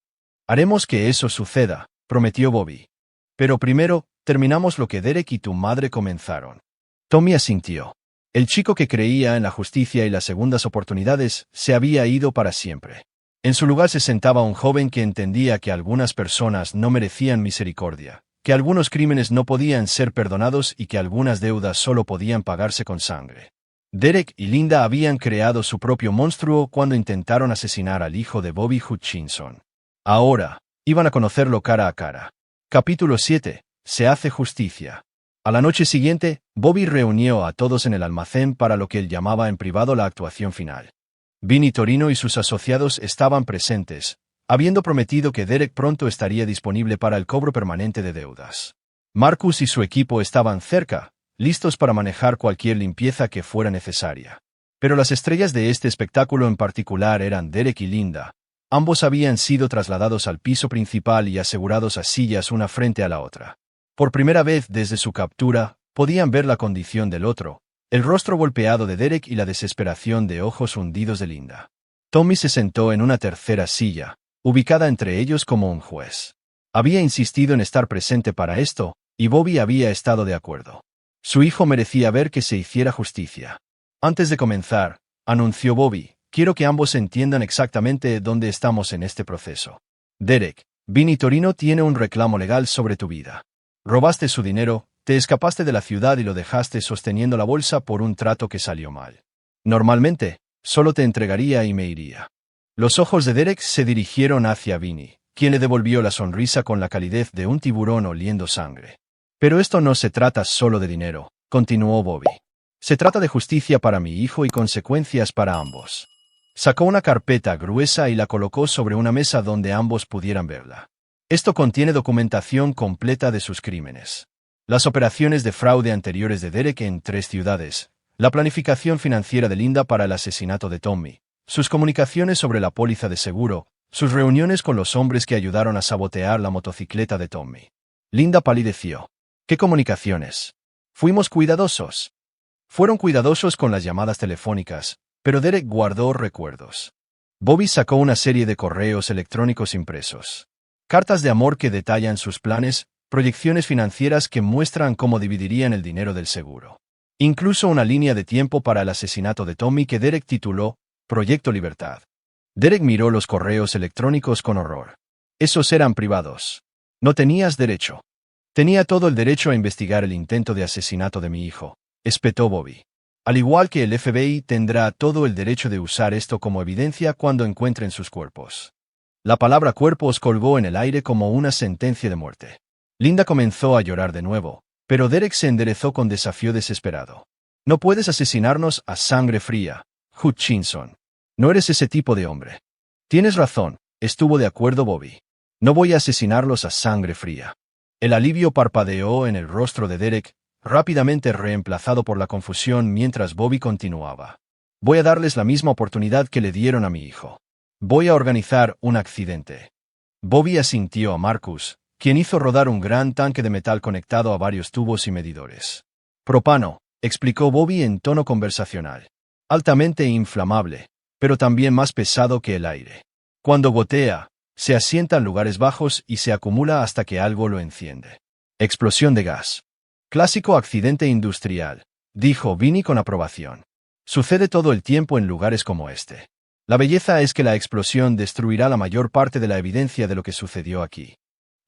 Haremos que eso suceda, prometió Bobby. Pero primero, terminamos lo que Derek y tu madre comenzaron. Tommy asintió. El chico que creía en la justicia y las segundas oportunidades se había ido para siempre. En su lugar se sentaba un joven que entendía que algunas personas no merecían misericordia, que algunos crímenes no podían ser perdonados y que algunas deudas solo podían pagarse con sangre. Derek y Linda habían creado su propio monstruo cuando intentaron asesinar al hijo de Bobby Hutchinson. Ahora, iban a conocerlo cara a cara. Capítulo 7. Se hace justicia. A la noche siguiente, Bobby reunió a todos en el almacén para lo que él llamaba en privado la actuación final. Vinnie Torino y sus asociados estaban presentes, habiendo prometido que Derek pronto estaría disponible para el cobro permanente de deudas. Marcus y su equipo estaban cerca, listos para manejar cualquier limpieza que fuera necesaria. Pero las estrellas de este espectáculo en particular eran Derek y Linda. Ambos habían sido trasladados al piso principal y asegurados a sillas una frente a la otra. Por primera vez desde su captura, podían ver la condición del otro, el rostro golpeado de Derek y la desesperación de ojos hundidos de Linda. Tommy se sentó en una tercera silla, ubicada entre ellos como un juez. Había insistido en estar presente para esto, y Bobby había estado de acuerdo. Su hijo merecía ver que se hiciera justicia. Antes de comenzar, anunció Bobby, quiero que ambos entiendan exactamente dónde estamos en este proceso. Derek, Vinnie Torino tiene un reclamo legal sobre tu vida. Robaste su dinero, te escapaste de la ciudad y lo dejaste sosteniendo la bolsa por un trato que salió mal. Normalmente, solo te entregaría y me iría. Los ojos de Derek se dirigieron hacia Vinnie, quien le devolvió la sonrisa con la calidez de un tiburón oliendo sangre. Pero esto no se trata solo de dinero, continuó Bobby. Se trata de justicia para mi hijo y consecuencias para ambos. Sacó una carpeta gruesa y la colocó sobre una mesa donde ambos pudieran verla. Esto contiene documentación completa de sus crímenes. Las operaciones de fraude anteriores de Derek en 3 ciudades, la planificación financiera de Linda para el asesinato de Tommy, sus comunicaciones sobre la póliza de seguro, sus reuniones con los hombres que ayudaron a sabotear la motocicleta de Tommy. Linda palideció. ¿Qué comunicaciones? Fuimos cuidadosos. Fueron cuidadosos con las llamadas telefónicas, pero Derek guardó recuerdos. Bobby sacó una serie de correos electrónicos impresos. Cartas de amor que detallan sus planes, proyecciones financieras que muestran cómo dividirían el dinero del seguro. Incluso una línea de tiempo para el asesinato de Tommy que Derek tituló Proyecto Libertad. Derek miró los correos electrónicos con horror. Esos eran privados. No tenías derecho. Tenía todo el derecho a investigar el intento de asesinato de mi hijo, espetó Bobby. Al igual que el FBI tendrá todo el derecho de usar esto como evidencia cuando encuentren sus cuerpos. La palabra cuerpos colgó en el aire como una sentencia de muerte. Linda comenzó a llorar de nuevo, pero Derek se enderezó con desafío desesperado. No puedes asesinarnos a sangre fría, Hutchinson. No eres ese tipo de hombre. Tienes razón, estuvo de acuerdo Bobby. No voy a asesinarlos a sangre fría. El alivio parpadeó en el rostro de Derek, rápidamente reemplazado por la confusión mientras Bobby continuaba. Voy a darles la misma oportunidad que le dieron a mi hijo. Voy a organizar un accidente. Bobby asintió a Marcus, quien hizo rodar un gran tanque de metal conectado a varios tubos y medidores. Propano, explicó Bobby en tono conversacional. Altamente inflamable, pero también más pesado que el aire. Cuando gotea, se asienta en lugares bajos y se acumula hasta que algo lo enciende. Explosión de gas. Clásico accidente industrial, dijo Vinny con aprobación. Sucede todo el tiempo en lugares como este. La belleza es que la explosión destruirá la mayor parte de la evidencia de lo que sucedió aquí.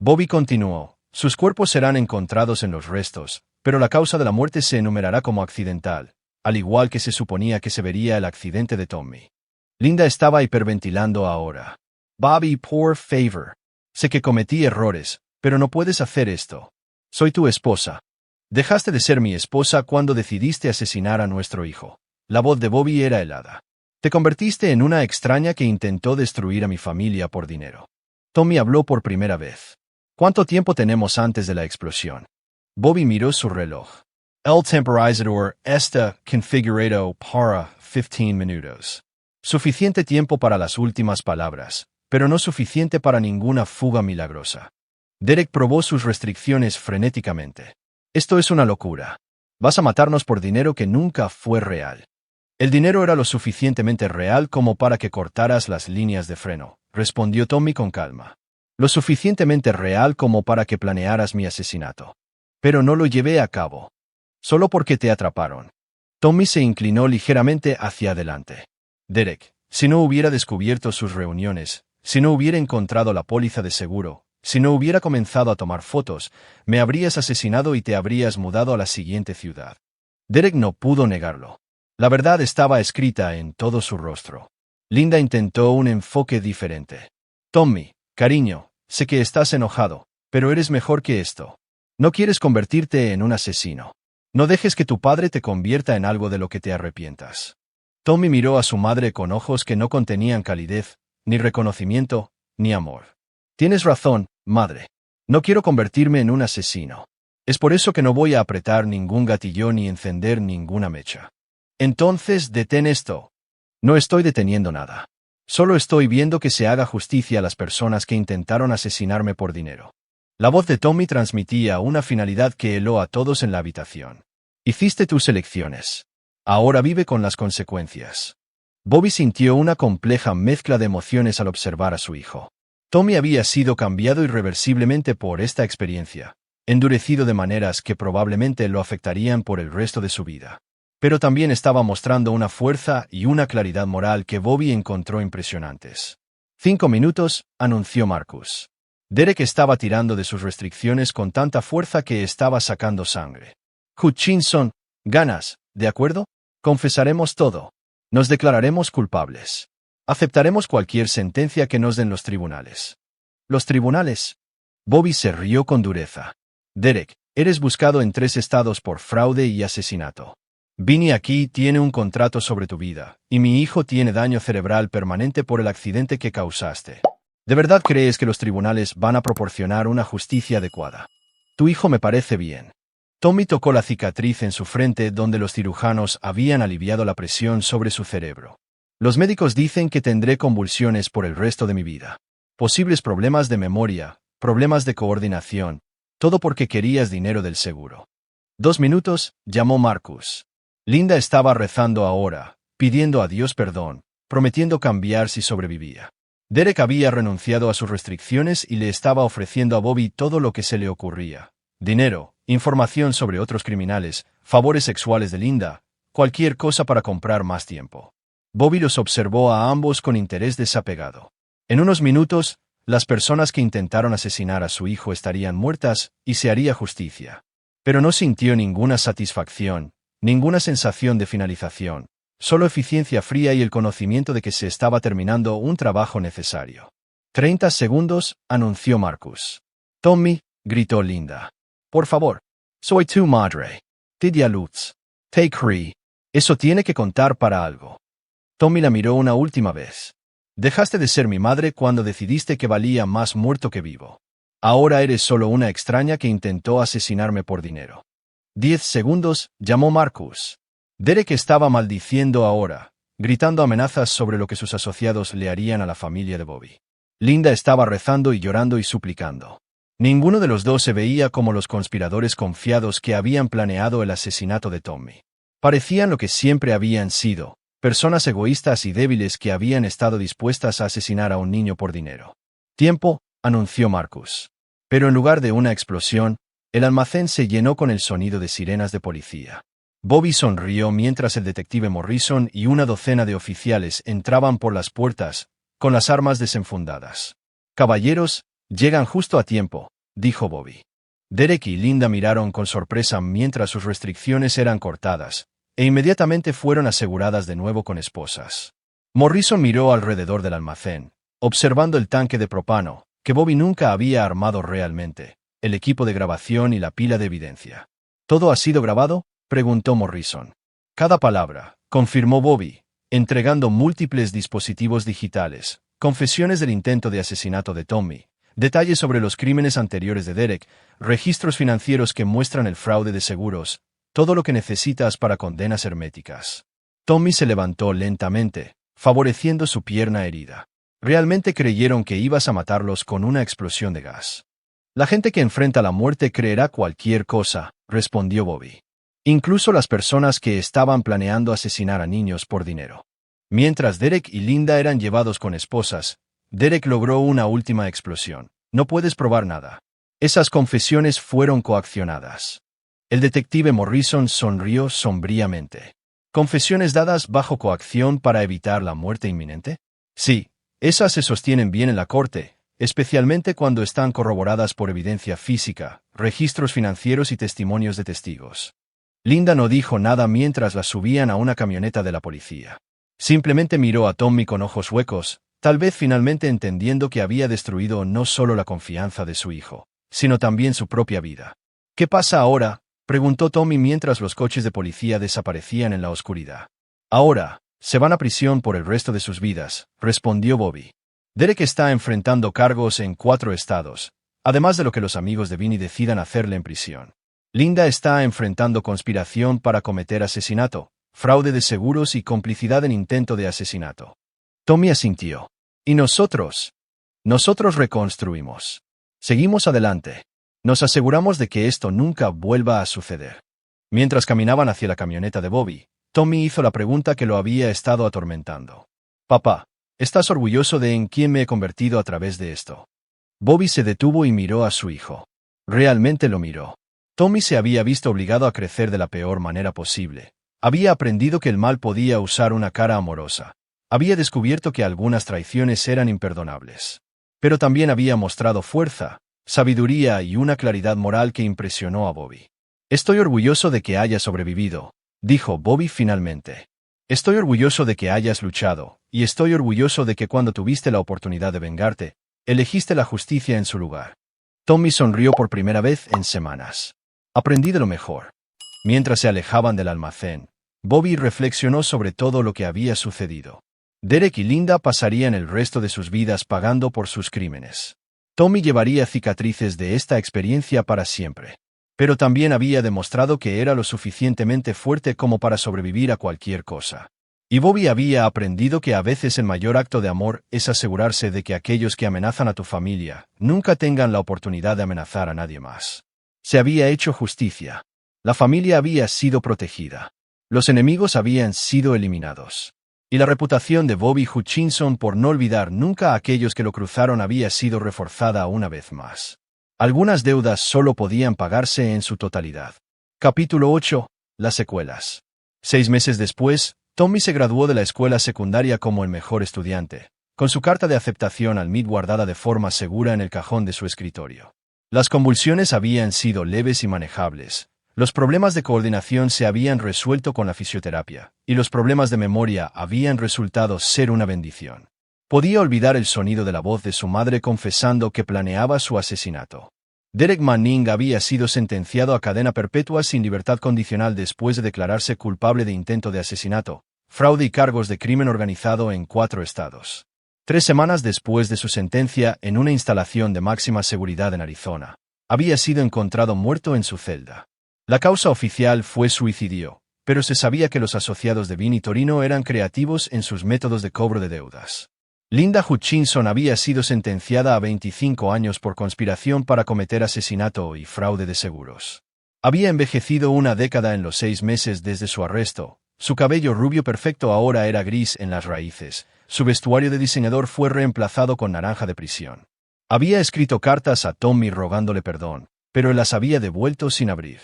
Bobby continuó. Sus cuerpos serán encontrados en los restos, pero la causa de la muerte se enumerará como accidental, al igual que se suponía que se vería el accidente de Tommy. Linda estaba hiperventilando ahora. Bobby, por favor. Sé que cometí errores, pero no puedes hacer esto. Soy tu esposa. Dejaste de ser mi esposa cuando decidiste asesinar a nuestro hijo. La voz de Bobby era helada. Te convertiste en una extraña que intentó destruir a mi familia por dinero. Tommy habló por primera vez. ¿Cuánto tiempo tenemos antes de la explosión? Bobby miró su reloj. El temporizador está configurado para 15 minutos. Suficiente tiempo para las últimas palabras, pero no suficiente para ninguna fuga milagrosa. Derek probó sus restricciones frenéticamente. Esto es una locura. Vas a matarnos por dinero que nunca fue real. El dinero era lo suficientemente real como para que cortaras las líneas de freno, respondió Tommy con calma. Lo suficientemente real como para que planearas mi asesinato. Pero no lo llevé a cabo. Solo porque te atraparon. Tommy se inclinó ligeramente hacia adelante. Derek, si no hubiera descubierto sus reuniones, si no hubiera encontrado la póliza de seguro, si no hubiera comenzado a tomar fotos, me habrías asesinado y te habrías mudado a la siguiente ciudad. Derek no pudo negarlo. La verdad estaba escrita en todo su rostro. Linda intentó un enfoque diferente. Tommy, cariño, sé que estás enojado, pero eres mejor que esto. No quieres convertirte en un asesino. No dejes que tu padre te convierta en algo de lo que te arrepientas. Tommy miró a su madre con ojos que no contenían calidez, ni reconocimiento, ni amor. Tienes razón, madre. No quiero convertirme en un asesino. Es por eso que no voy a apretar ningún gatillo ni encender ninguna mecha. Entonces, detén esto. No estoy deteniendo nada. Solo estoy viendo que se haga justicia a las personas que intentaron asesinarme por dinero. La voz de Tommy transmitía una finalidad que heló a todos en la habitación. Hiciste tus elecciones. Ahora vive con las consecuencias. Bobby sintió una compleja mezcla de emociones al observar a su hijo. Tommy había sido cambiado irreversiblemente por esta experiencia, endurecido de maneras que probablemente lo afectarían por el resto de su vida. Pero también estaba mostrando una fuerza y una claridad moral que Bobby encontró impresionantes. 5 minutos, anunció Marcus. Derek estaba tirando de sus restricciones con tanta fuerza que estaba sacando sangre. Hutchinson, ganas, ¿de acuerdo? Confesaremos todo. Nos declararemos culpables. Aceptaremos cualquier sentencia que nos den los tribunales. ¿Los tribunales? Bobby se rió con dureza. Derek, Eres buscado en 3 estados por fraude y asesinato. Vinny aquí tiene un contrato sobre tu vida, y mi hijo tiene daño cerebral permanente por el accidente que causaste. ¿De verdad crees que los tribunales van a proporcionar una justicia adecuada? Tu hijo me parece bien. Tommy tocó la cicatriz en su frente donde los cirujanos habían aliviado la presión sobre su cerebro. Los médicos dicen que tendré convulsiones por el resto de mi vida. Posibles problemas de memoria, problemas de coordinación, todo porque querías dinero del seguro. 2 minutos, llamó Marcus. Linda estaba rezando ahora, pidiendo a Dios perdón, prometiendo cambiar si sobrevivía. Derek había renunciado a sus restricciones y le estaba ofreciendo a Bobby todo lo que se le ocurría. Dinero, información sobre otros criminales, favores sexuales de Linda, cualquier cosa para comprar más tiempo. Bobby los observó a ambos con interés desapegado. En unos minutos, las personas que intentaron asesinar a su hijo estarían muertas y se haría justicia. Pero no sintió ninguna satisfacción, ninguna sensación de finalización, solo eficiencia fría y el conocimiento de que se estaba terminando un trabajo necesario. 30 segundos, anunció Marcus. Tommy, gritó Linda. Por favor. Soy tu madre. Tidia Lutz. Take Cree. Eso tiene que contar para algo. Tommy la miró una última vez. Dejaste de ser mi madre cuando decidiste que valía más muerto que vivo. Ahora eres solo una extraña que intentó asesinarme por dinero. 10 segundos, llamó Marcus. Derek estaba maldiciendo ahora, gritando amenazas sobre lo que sus asociados le harían a la familia de Bobby. Linda estaba rezando y llorando y suplicando. Ninguno de los dos se veía como los conspiradores confiados que habían planeado el asesinato de Tommy. Parecían lo que siempre habían sido, personas egoístas y débiles que habían estado dispuestas a asesinar a un niño por dinero. Tiempo, anunció Marcus. Pero en lugar de una explosión, el almacén se llenó con el sonido de sirenas de policía. Bobby sonrió mientras el detective Morrison y una docena de oficiales entraban por las puertas, con las armas desenfundadas. Caballeros, llegan justo a tiempo, dijo Bobby. Derek y Linda miraron con sorpresa mientras sus restricciones eran cortadas, e inmediatamente fueron aseguradas de nuevo con esposas. Morrison miró alrededor del almacén, observando el tanque de propano, que Bobby nunca había armado realmente, el equipo de grabación y la pila de evidencia. ¿Todo ha sido grabado?, preguntó Morrison. Cada palabra, confirmó Bobby, entregando múltiples dispositivos digitales, confesiones del intento de asesinato de Tommy, detalles sobre los crímenes anteriores de Derek, registros financieros que muestran el fraude de seguros, todo lo que necesitas para condenas herméticas. Tommy se levantó lentamente, favoreciendo su pierna herida. Realmente creyeron que ibas a matarlos con una explosión de gas. La gente que enfrenta la muerte creerá cualquier cosa, respondió Bobby. Incluso las personas que estaban planeando asesinar a niños por dinero. Mientras Derek y Linda eran llevados con esposas, Derek logró una última explosión. No puedes probar nada. Esas confesiones fueron coaccionadas. El detective Morrison sonrió sombríamente. ¿Confesiones dadas bajo coacción para evitar la muerte inminente? Sí, esas se sostienen bien en la corte, especialmente cuando están corroboradas por evidencia física, registros financieros y testimonios de testigos. Linda no dijo nada mientras la subían a una camioneta de la policía. Simplemente miró a Tommy con ojos huecos, tal vez finalmente entendiendo que había destruido no solo la confianza de su hijo, sino también su propia vida. ¿Qué pasa ahora?, preguntó Tommy mientras los coches de policía desaparecían en la oscuridad. Ahora, se van a prisión por el resto de sus vidas, respondió Bobby. Derek está enfrentando cargos en 4 estados, además de lo que los amigos de Vinny decidan hacerle en prisión. Linda está enfrentando conspiración para cometer asesinato, fraude de seguros y complicidad en intento de asesinato. Tommy asintió. ¿Y nosotros? Nosotros reconstruimos. Seguimos adelante. Nos aseguramos de que esto nunca vuelva a suceder. Mientras caminaban hacia la camioneta de Bobby, Tommy hizo la pregunta que lo había estado atormentando. Papá, ¿estás orgulloso de en quién me he convertido a través de esto? Bobby se detuvo y miró a su hijo. Realmente lo miró. Tommy se había visto obligado a crecer de la peor manera posible. Había aprendido que el mal podía usar una cara amorosa. Había descubierto que algunas traiciones eran imperdonables. Pero también había mostrado fuerza, sabiduría y una claridad moral que impresionó a Bobby. Estoy orgulloso de que hayas sobrevivido, dijo Bobby finalmente. Estoy orgulloso de que hayas luchado, y estoy orgulloso de que cuando tuviste la oportunidad de vengarte, elegiste la justicia en su lugar. Tommy sonrió por primera vez en semanas. Aprendí de lo mejor. Mientras se alejaban del almacén, Bobby reflexionó sobre todo lo que había sucedido. Derek y Linda pasarían el resto de sus vidas pagando por sus crímenes. Tommy llevaría cicatrices de esta experiencia para siempre. Pero también había demostrado que era lo suficientemente fuerte como para sobrevivir a cualquier cosa. Y Bobby había aprendido que a veces el mayor acto de amor es asegurarse de que aquellos que amenazan a tu familia nunca tengan la oportunidad de amenazar a nadie más. Se había hecho justicia. La familia había sido protegida. Los enemigos habían sido eliminados. Y la reputación de Bobby Hutchinson por no olvidar nunca a aquellos que lo cruzaron había sido reforzada una vez más. Algunas deudas solo podían pagarse en su totalidad. Capítulo 8. Las secuelas. 6 meses después, Tommy se graduó de la escuela secundaria como el mejor estudiante, con su carta de aceptación al MIT guardada de forma segura en el cajón de su escritorio. Las convulsiones habían sido leves y manejables. Los problemas de coordinación se habían resuelto con la fisioterapia, y los problemas de memoria habían resultado ser una bendición. Podía olvidar el sonido de la voz de su madre confesando que planeaba su asesinato. Derek Manning había sido sentenciado a cadena perpetua sin libertad condicional después de declararse culpable de intento de asesinato, fraude y cargos de crimen organizado en 4 estados. 3 semanas después de su sentencia en una instalación de máxima seguridad en Arizona, había sido encontrado muerto en su celda. La causa oficial fue suicidio, pero se sabía que los asociados de Vinnie Torino eran creativos en sus métodos de cobro de deudas. Linda Hutchinson había sido sentenciada a 25 años por conspiración para cometer asesinato y fraude de seguros. Había envejecido una década en los 6 meses desde su arresto. Su cabello rubio perfecto ahora era gris en las raíces. Su vestuario de diseñador fue reemplazado con naranja de prisión. Había escrito cartas a Tommy rogándole perdón, pero él las había devuelto sin abrir.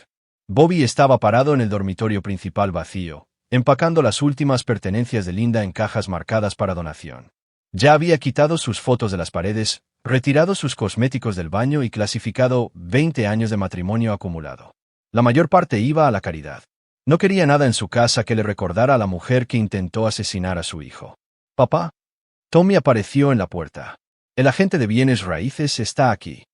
Bobby estaba parado en el dormitorio principal vacío, empacando las últimas pertenencias de Linda en cajas marcadas para donación. Ya había quitado sus fotos de las paredes, retirado sus cosméticos del baño y clasificado 20 años de matrimonio acumulado. La mayor parte iba a la caridad. No quería nada en su casa que le recordara a la mujer que intentó asesinar a su hijo. «Papá». Tommy apareció en la puerta. «El agente de bienes raíces está aquí».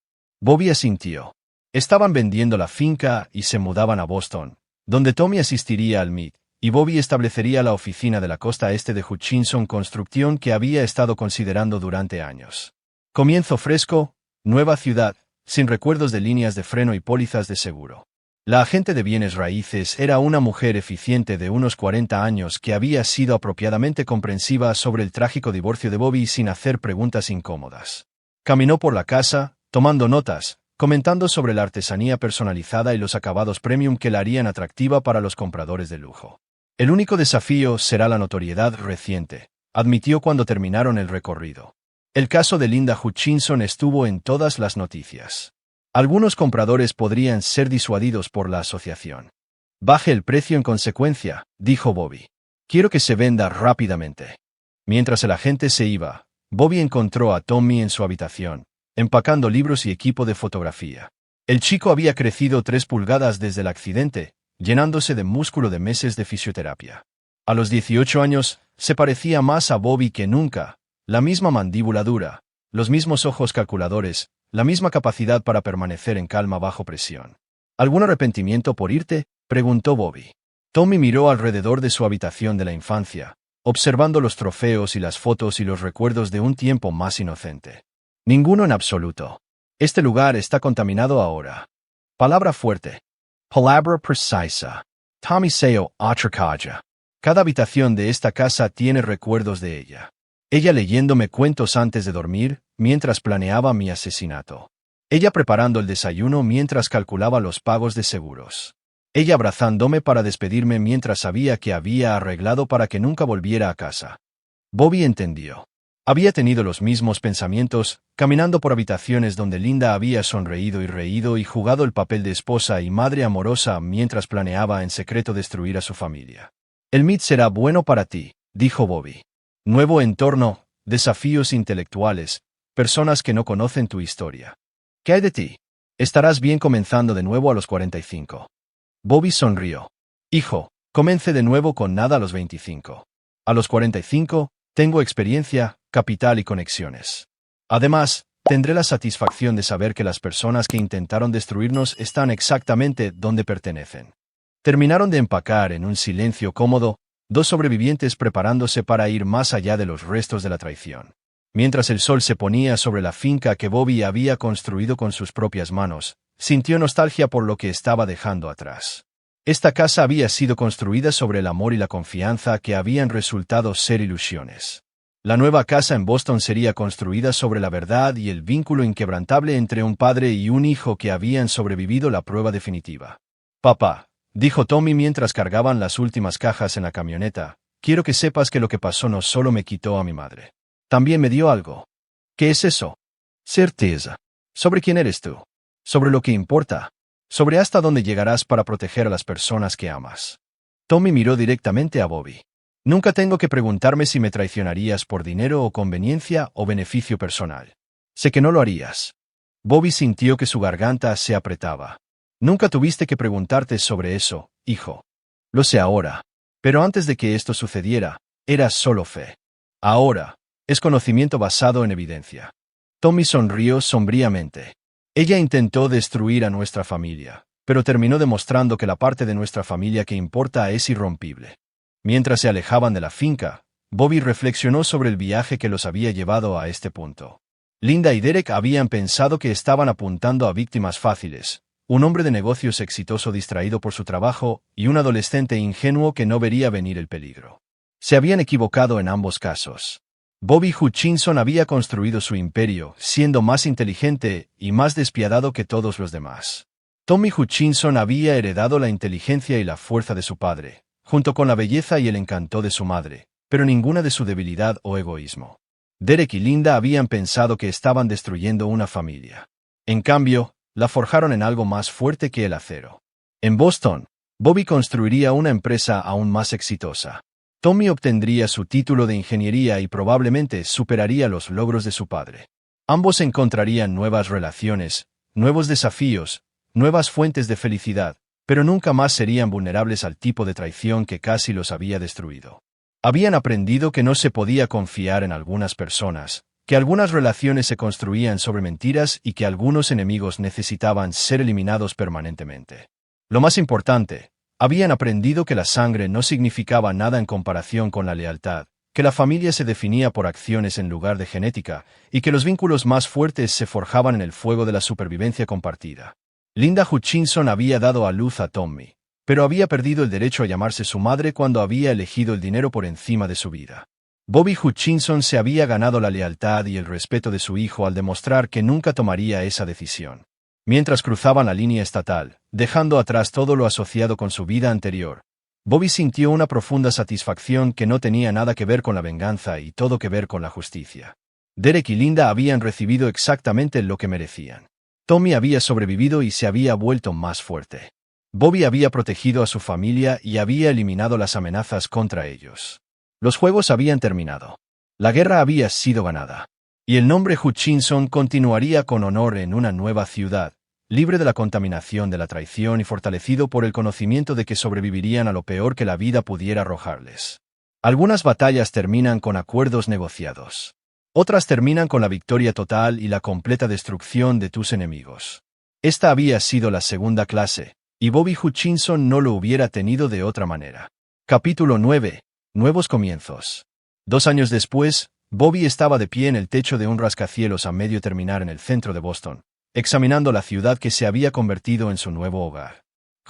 Bobby asintió. Estaban vendiendo la finca y se mudaban a Boston, donde Tommy asistiría al MIT, y Bobby establecería la oficina de la costa este de Hutchinson Construcción que había estado considerando durante años. Comienzo fresco, nueva ciudad, sin recuerdos de líneas de freno y pólizas de seguro. La agente de bienes raíces era una mujer eficiente de unos 40 años que había sido apropiadamente comprensiva sobre el trágico divorcio de Bobby sin hacer preguntas incómodas. Caminó por la casa, tomando notas, comentando sobre la artesanía personalizada y los acabados premium que la harían atractiva para los compradores de lujo. El único desafío será la notoriedad reciente, admitió cuando terminaron el recorrido. El caso de Linda Hutchinson estuvo en todas las noticias. Algunos compradores podrían ser disuadidos por la asociación. Baje el precio en consecuencia, dijo Bobby. Quiero que se venda rápidamente. Mientras el agente se iba, Bobby encontró a Tommy en su habitación, empacando libros y equipo de fotografía. El chico había crecido 3 pulgadas desde el accidente, llenándose de músculo de meses de fisioterapia. A los 18 años, se parecía más a Bobby que nunca, la misma mandíbula dura, los mismos ojos calculadores, la misma capacidad para permanecer en calma bajo presión. ¿Algún arrepentimiento por irte?, preguntó Bobby. Tommy miró alrededor de su habitación de la infancia, observando los trofeos y las fotos y los recuerdos de un tiempo más inocente. Ninguno en absoluto. Este lugar está contaminado ahora. Palabra fuerte. Palabra precisa. Tommy Seo Atracaya. Cada habitación de esta casa tiene recuerdos de ella. Ella leyéndome cuentos antes de dormir, mientras planeaba mi asesinato. Ella preparando el desayuno mientras calculaba los pagos de seguros. Ella abrazándome para despedirme mientras sabía que había arreglado para que nunca volviera a casa. Bobby entendió. Había tenido los mismos pensamientos, caminando por habitaciones donde Linda había sonreído y reído y jugado el papel de esposa y madre amorosa mientras planeaba en secreto destruir a su familia. El MIT será bueno para ti, dijo Bobby. Nuevo entorno, desafíos intelectuales, personas que no conocen tu historia. ¿Qué hay de ti? Estarás bien comenzando de nuevo a los 45. Bobby sonrió. Hijo, comencé de nuevo con nada a los 25. A los 45, tengo experiencia, capital y conexiones. Además, Tendré la satisfacción de saber que las personas que intentaron destruirnos están exactamente donde pertenecen. Terminaron de empacar en un silencio cómodo, dos sobrevivientes preparándose para ir más allá de los restos de la traición. Mientras el sol se ponía sobre la finca que Bobby había construido con sus propias manos, sintió nostalgia por lo que estaba dejando atrás. Esta casa había sido construida sobre el amor y la confianza que habían resultado ser ilusiones. La nueva casa en Boston sería construida sobre la verdad y el vínculo inquebrantable entre un padre y un hijo que habían sobrevivido la prueba definitiva. «Papá», dijo Tommy mientras cargaban las últimas cajas en la camioneta, «quiero que sepas que lo que pasó no solo me quitó a mi madre. También me dio algo». «¿Qué es eso?» «Certeza. ¿Sobre quién eres tú? Sobre lo que importa. Sobre hasta dónde llegarás para proteger a las personas que amas». Tommy miró directamente a Bobby. «Nunca tengo que preguntarme si me traicionarías por dinero o conveniencia o beneficio personal. Sé que no lo harías». Bobby sintió que su garganta se apretaba. «Nunca tuviste que preguntarte sobre eso, hijo. Lo sé ahora. Pero antes de que esto sucediera, era solo fe. Ahora, es conocimiento basado en evidencia». Tommy sonrió sombríamente. «Ella intentó destruir a nuestra familia, pero terminó demostrando que la parte de nuestra familia que importa es irrompible». Mientras se alejaban de la finca, Bobby reflexionó sobre el viaje que los había llevado a este punto. Linda y Derek habían pensado que estaban apuntando a víctimas fáciles, un hombre de negocios exitoso distraído por su trabajo y un adolescente ingenuo que no vería venir el peligro. Se habían equivocado en ambos casos. Bobby Hutchinson había construido su imperio, siendo más inteligente y más despiadado que todos los demás. Tommy Hutchinson había heredado la inteligencia y la fuerza de su padre, junto con la belleza y el encanto de su madre, pero ninguna de su debilidad o egoísmo. Derek y Linda habían pensado que estaban destruyendo una familia. En cambio, la forjaron en algo más fuerte que el acero. En Boston, Bobby construiría una empresa aún más exitosa. Tommy obtendría su título de ingeniería y probablemente superaría los logros de su padre. Ambos encontrarían nuevas relaciones, nuevos desafíos, nuevas fuentes de felicidad, pero nunca más serían vulnerables al tipo de traición que casi los había destruido. Habían aprendido que no se podía confiar en algunas personas, que algunas relaciones se construían sobre mentiras y que algunos enemigos necesitaban ser eliminados permanentemente. Lo más importante, habían aprendido que la sangre no significaba nada en comparación con la lealtad, que la familia se definía por acciones en lugar de genética, y que los vínculos más fuertes se forjaban en el fuego de la supervivencia compartida. Linda Hutchinson había dado a luz a Tommy, pero había perdido el derecho a llamarse su madre cuando había elegido el dinero por encima de su vida. Bobby Hutchinson se había ganado la lealtad y el respeto de su hijo al demostrar que nunca tomaría esa decisión. Mientras cruzaban la línea estatal, dejando atrás todo lo asociado con su vida anterior, Bobby sintió una profunda satisfacción que no tenía nada que ver con la venganza y todo que ver con la justicia. Derek y Linda habían recibido exactamente lo que merecían. Tommy había sobrevivido y se había vuelto más fuerte. Bobby había protegido a su familia y había eliminado las amenazas contra ellos. Los juegos habían terminado. La guerra había sido ganada. Y el nombre Hutchinson continuaría con honor en una nueva ciudad, libre de la contaminación de la traición y fortalecido por el conocimiento de que sobrevivirían a lo peor que la vida pudiera arrojarles. Algunas batallas terminan con acuerdos negociados. Otras terminan con la victoria total y la completa destrucción de tus enemigos. Esta había sido la segunda clase, y Bobby Hutchinson no lo hubiera tenido de otra manera. Capítulo 9. Nuevos comienzos. 2 años después, Bobby estaba de pie en el techo de un rascacielos a medio terminar en el centro de Boston, examinando la ciudad que se había convertido en su nuevo hogar.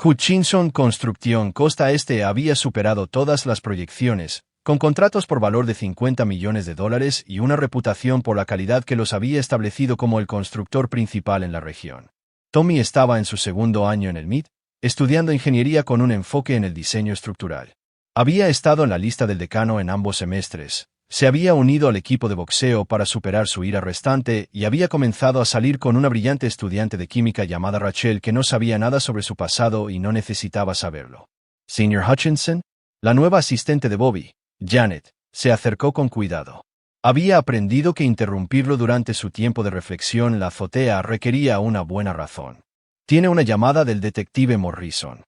Hutchinson Construction Costa Este había superado todas las proyecciones, con contratos por valor de $50 millones y una reputación por la calidad que los había establecido como el constructor principal en la región. Tommy estaba en su segundo año en el MIT, estudiando ingeniería con un enfoque en el diseño estructural. Había estado en la lista del decano en ambos semestres, se había unido al equipo de boxeo para superar su ira restante y había comenzado a salir con una brillante estudiante de química llamada Rachel que no sabía nada sobre su pasado y no necesitaba saberlo. Señor Hutchinson, la nueva asistente de Bobby, Janet, se acercó con cuidado. Había aprendido que interrumpirlo durante su tiempo de reflexión en la azotea requería una buena razón. Tiene una llamada del detective Morrison.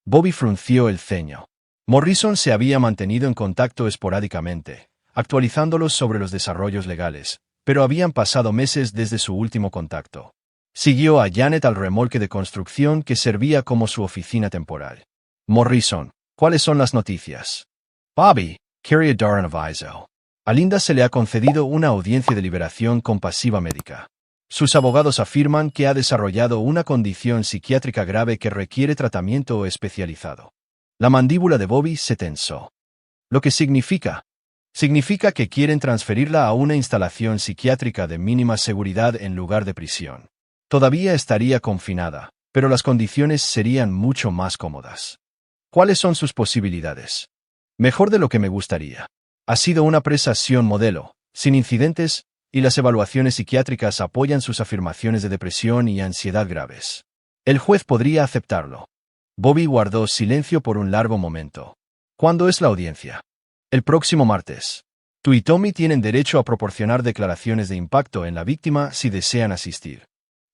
Bobby frunció el ceño. Morrison se había mantenido en contacto esporádicamente, actualizándolos sobre los desarrollos legales, pero habían pasado meses desde su último contacto. Siguió a Janet al remolque de construcción que servía como su oficina temporal. Morrison, ¿cuáles son las noticias? Bobby, Carrie Darren avisó. A Linda se le ha concedido una audiencia de liberación compasiva médica. Sus abogados afirman que ha desarrollado una condición psiquiátrica grave que requiere tratamiento especializado. La mandíbula de Bobby se tensó. ¿Lo que significa? Significa que quieren transferirla a una instalación psiquiátrica de mínima seguridad en lugar de prisión. Todavía estaría confinada, pero las condiciones serían mucho más cómodas. ¿Cuáles son sus posibilidades? Mejor de lo que me gustaría. Ha sido una prestación modelo, sin incidentes, y las evaluaciones psiquiátricas apoyan sus afirmaciones de depresión y ansiedad graves. El juez podría aceptarlo. Bobby guardó silencio por un largo momento. ¿Cuándo es la audiencia? El próximo martes. Tú y Tommy tienen derecho a proporcionar declaraciones de impacto en la víctima si desean asistir.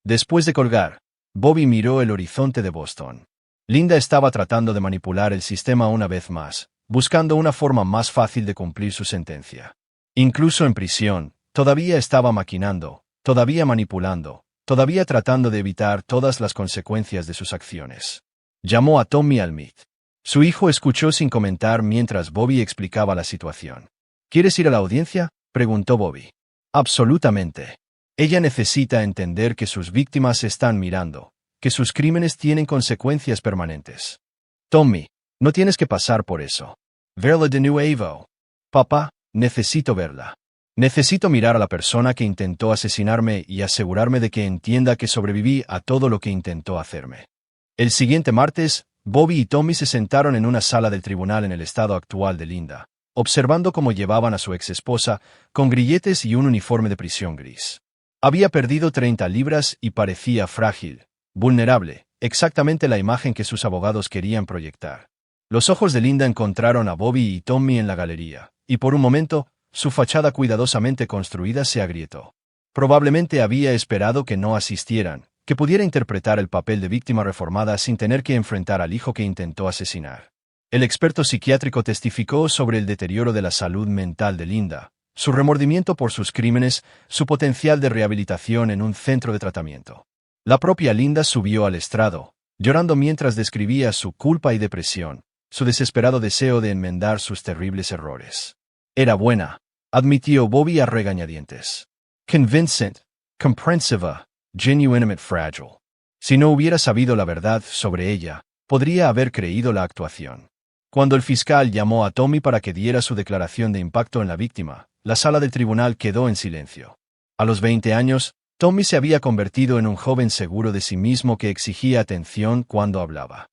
Después de colgar, Bobby miró el horizonte de Boston. Linda estaba tratando de manipular el sistema una vez más, buscando una forma más fácil de cumplir su sentencia. Incluso en prisión, todavía estaba maquinando, todavía manipulando, todavía tratando de evitar todas las consecuencias de sus acciones. Llamó a Tommy Almith. Su hijo escuchó sin comentar mientras Bobby explicaba la situación. ¿Quieres ir a la audiencia?, preguntó Bobby. Absolutamente. Ella necesita entender que sus víctimas están mirando, que sus crímenes tienen consecuencias permanentes. Tommy, no tienes que pasar por eso. Verla de nuevo. Papá, necesito verla. Necesito mirar a la persona que intentó asesinarme y asegurarme de que entienda que sobreviví a todo lo que intentó hacerme. El siguiente martes, Bobby y Tommy se sentaron en una sala del tribunal en el estado actual de Linda, observando cómo llevaban a su exesposa, con grilletes y un uniforme de prisión gris. Había perdido 30 libras y parecía frágil, vulnerable, exactamente la imagen que sus abogados querían proyectar. Los ojos de Linda encontraron a Bobby y Tommy en la galería, y por un momento, su fachada cuidadosamente construida se agrietó. Probablemente había esperado que no asistieran, que pudiera interpretar el papel de víctima reformada sin tener que enfrentar al hijo que intentó asesinar. El experto psiquiátrico testificó sobre el deterioro de la salud mental de Linda, su remordimiento por sus crímenes, su potencial de rehabilitación en un centro de tratamiento. La propia Linda subió al estrado, llorando mientras describía su culpa y depresión, su desesperado deseo de enmendar sus terribles errores. Era buena, admitió Bobby a regañadientes. Convincent, comprensiva, genuinamente frágil. Si no hubiera sabido la verdad sobre ella, podría haber creído la actuación. Cuando el fiscal llamó a Tommy para que diera su declaración de impacto en la víctima, la sala del tribunal quedó en silencio. A los 20 años, Tommy se había convertido en un joven seguro de sí mismo que exigía atención cuando hablaba.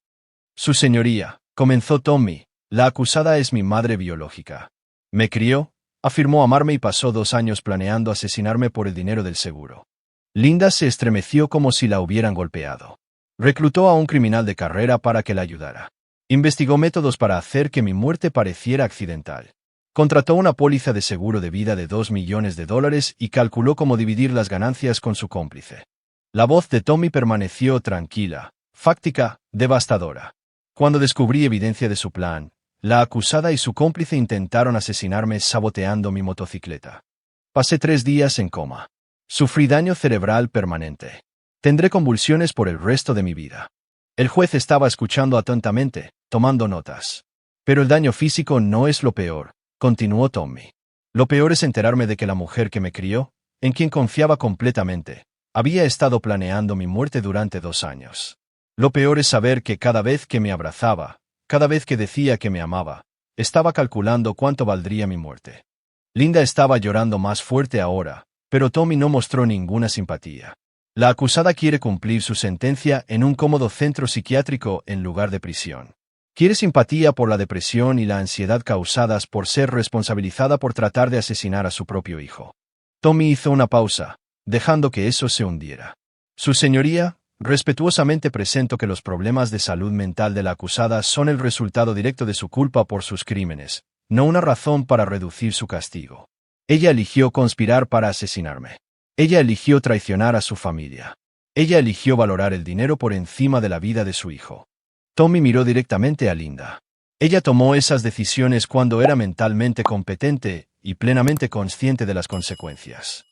Su señoría, comenzó Tommy, la acusada es mi madre biológica. Me crió, afirmó amarme y pasó 2 años planeando asesinarme por el dinero del seguro. Linda se estremeció como si la hubieran golpeado. Reclutó a un criminal de carrera para que la ayudara. Investigó métodos para hacer que mi muerte pareciera accidental. Contrató una póliza de seguro de vida de $2 millones y calculó cómo dividir las ganancias con su cómplice. La voz de Tommy permaneció tranquila, fáctica, devastadora. Cuando descubrí evidencia de su plan, la acusada y su cómplice intentaron asesinarme saboteando mi motocicleta. Pasé 3 días en coma. Sufrí daño cerebral permanente. Tendré convulsiones por el resto de mi vida. El juez estaba escuchando atentamente, tomando notas. Pero el daño físico no es lo peor, continuó Tommy. Lo peor es enterarme de que la mujer que me crió, en quien confiaba completamente, había estado planeando mi muerte durante 2 años. Lo peor es saber que cada vez que me abrazaba, cada vez que decía que me amaba, estaba calculando cuánto valdría mi muerte. Linda estaba llorando más fuerte ahora, pero Tommy no mostró ninguna simpatía. La acusada quiere cumplir su sentencia en un cómodo centro psiquiátrico en lugar de prisión. Quiere simpatía por la depresión y la ansiedad causadas por ser responsabilizada por tratar de asesinar a su propio hijo. Tommy hizo una pausa, dejando que eso se hundiera. Su señoría, respetuosamente presento que los problemas de salud mental de la acusada son el resultado directo de su culpa por sus crímenes, no una razón para reducir su castigo. Ella eligió conspirar para asesinarme. Ella eligió traicionar a su familia. Ella eligió valorar el dinero por encima de la vida de su hijo. Tommy miró directamente a Linda. Ella tomó esas decisiones cuando era mentalmente competente y plenamente consciente de las consecuencias.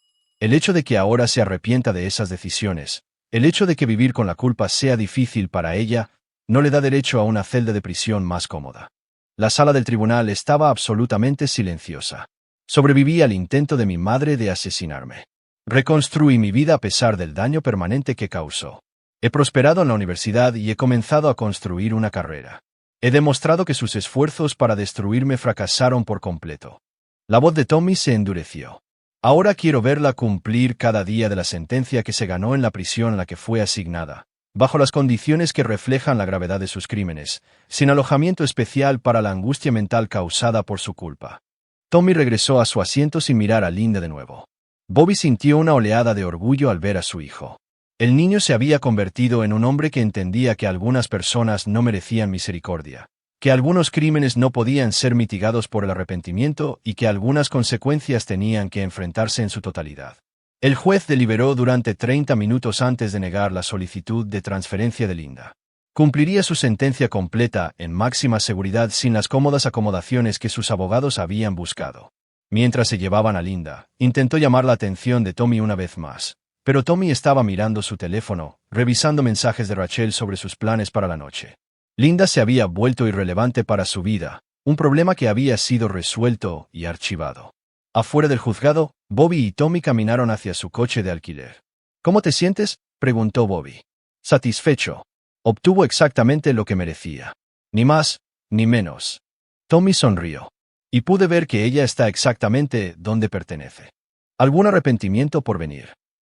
El hecho de que ahora se arrepienta de esas decisiones, el hecho de que vivir con la culpa sea difícil para ella, no le da derecho a una celda de prisión más cómoda. La sala del tribunal estaba absolutamente silenciosa. Sobreviví al intento de mi madre de asesinarme. Reconstruí mi vida a pesar del daño permanente que causó. He prosperado en la universidad y he comenzado a construir una carrera. He demostrado que sus esfuerzos para destruirme fracasaron por completo. La voz de Tommy se endureció. Ahora quiero verla cumplir cada día de la sentencia que se ganó en la prisión a la que fue asignada, bajo las condiciones que reflejan la gravedad de sus crímenes, sin alojamiento especial para la angustia mental causada por su culpa. Tommy regresó a su asiento sin mirar a Linda de nuevo. Bobby sintió una oleada de orgullo al ver a su hijo. El niño se había convertido en un hombre que entendía que algunas personas no merecían misericordia, que algunos crímenes no podían ser mitigados por el arrepentimiento y que algunas consecuencias tenían que enfrentarse en su totalidad. El juez deliberó durante 30 minutos antes de negar la solicitud de transferencia de Linda. Cumpliría su sentencia completa en máxima seguridad sin las cómodas acomodaciones que sus abogados habían buscado. Mientras se llevaban a Linda, intentó llamar la atención de Tommy una vez más. Pero Tommy estaba mirando su teléfono, revisando mensajes de Rachel sobre sus planes para la noche. Linda se había vuelto irrelevante para su vida, un problema que había sido resuelto y archivado. Afuera del juzgado, Bobby y Tommy caminaron hacia su coche de alquiler. ¿Cómo te sientes?, preguntó Bobby. Satisfecho. Obtuvo exactamente lo que merecía. Ni más, ni menos. Tommy sonrió. Y pude ver que ella está exactamente donde pertenece. ¿Algún arrepentimiento por venir?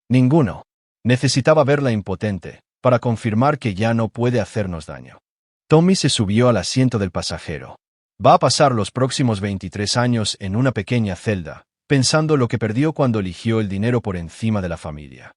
Ninguno. Necesitaba verla impotente, para confirmar que ya no puede hacernos daño. Tommy se subió al asiento del pasajero. Va a pasar los próximos 23 años en una pequeña celda, pensando lo que perdió cuando eligió el dinero por encima de la familia.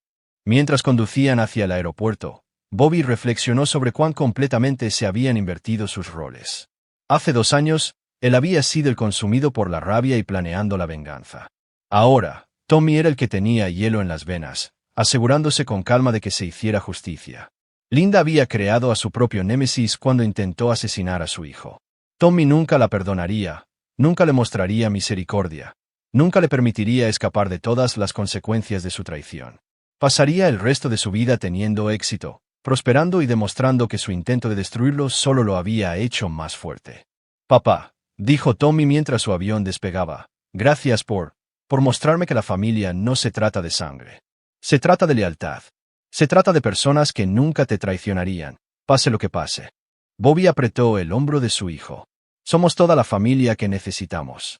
Mientras conducían hacia el aeropuerto, Bobby reflexionó sobre cuán completamente se habían invertido sus roles. Hace 2 años, él había sido el consumido por la rabia y planeando la venganza. Ahora, Tommy era el que tenía hielo en las venas, asegurándose con calma de que se hiciera justicia. Linda había creado a su propio némesis cuando intentó asesinar a su hijo. Tommy nunca la perdonaría, nunca le mostraría misericordia, nunca le permitiría escapar de todas las consecuencias de su traición. Pasaría el resto de su vida teniendo éxito, prosperando y demostrando que su intento de destruirlo solo lo había hecho más fuerte. Papá, dijo Tommy mientras su avión despegaba, gracias por mostrarme que la familia no se trata de sangre. Se trata de lealtad. Se trata de personas que nunca te traicionarían, pase lo que pase. Bobby apretó el hombro de su hijo. Somos toda la familia que necesitamos.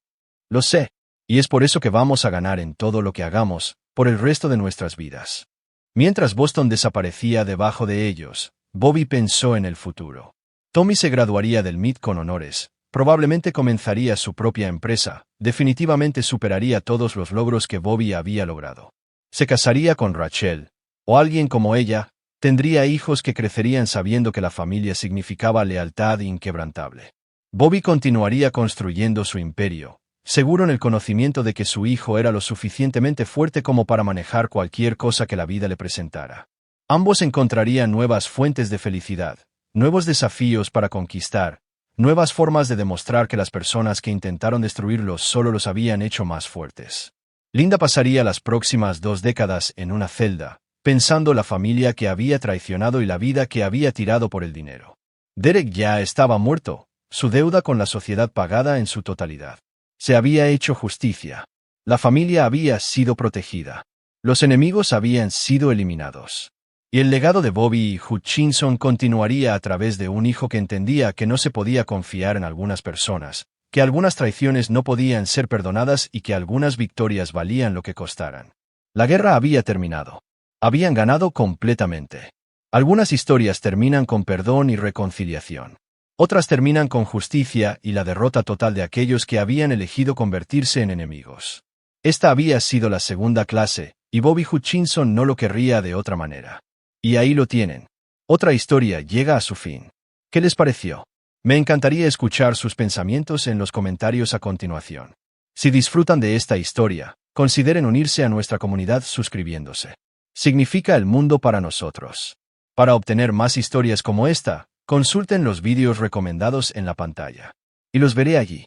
Lo sé, y es por eso que vamos a ganar en todo lo que hagamos, por el resto de nuestras vidas. Mientras Boston desaparecía debajo de ellos, Bobby pensó en el futuro. Tommy se graduaría del MIT con honores, probablemente comenzaría su propia empresa, definitivamente superaría todos los logros que Bobby había logrado. Se casaría con Rachel, o alguien como ella, tendría hijos que crecerían sabiendo que la familia significaba lealtad inquebrantable. Bobby continuaría construyendo su imperio, seguro en el conocimiento de que su hijo era lo suficientemente fuerte como para manejar cualquier cosa que la vida le presentara. Ambos encontrarían nuevas fuentes de felicidad, nuevos desafíos para conquistar, nuevas formas de demostrar que las personas que intentaron destruirlos solo los habían hecho más fuertes. Linda pasaría las próximas 2 décadas en una celda, pensando la familia que había traicionado y la vida que había tirado por el dinero. Derek ya estaba muerto, su deuda con la sociedad pagada en su totalidad. Se había hecho justicia. La familia había sido protegida. Los enemigos habían sido eliminados. Y el legado de Bobby Hutchinson continuaría a través de un hijo que entendía que no se podía confiar en algunas personas, que algunas traiciones no podían ser perdonadas y que algunas victorias valían lo que costaran. La guerra había terminado. Habían ganado completamente. Algunas historias terminan con perdón y reconciliación. Otras terminan con justicia y la derrota total de aquellos que habían elegido convertirse en enemigos. Esta había sido la segunda clase, y Bobby Hutchinson no lo querría de otra manera. Y ahí lo tienen. Otra historia llega a su fin. ¿Qué les pareció? Me encantaría escuchar sus pensamientos en los comentarios a continuación. Si disfrutan de esta historia, consideren unirse a nuestra comunidad suscribiéndose. Significa el mundo para nosotros. Para obtener más historias como esta, consulten los vídeos recomendados en la pantalla. Y los veré allí.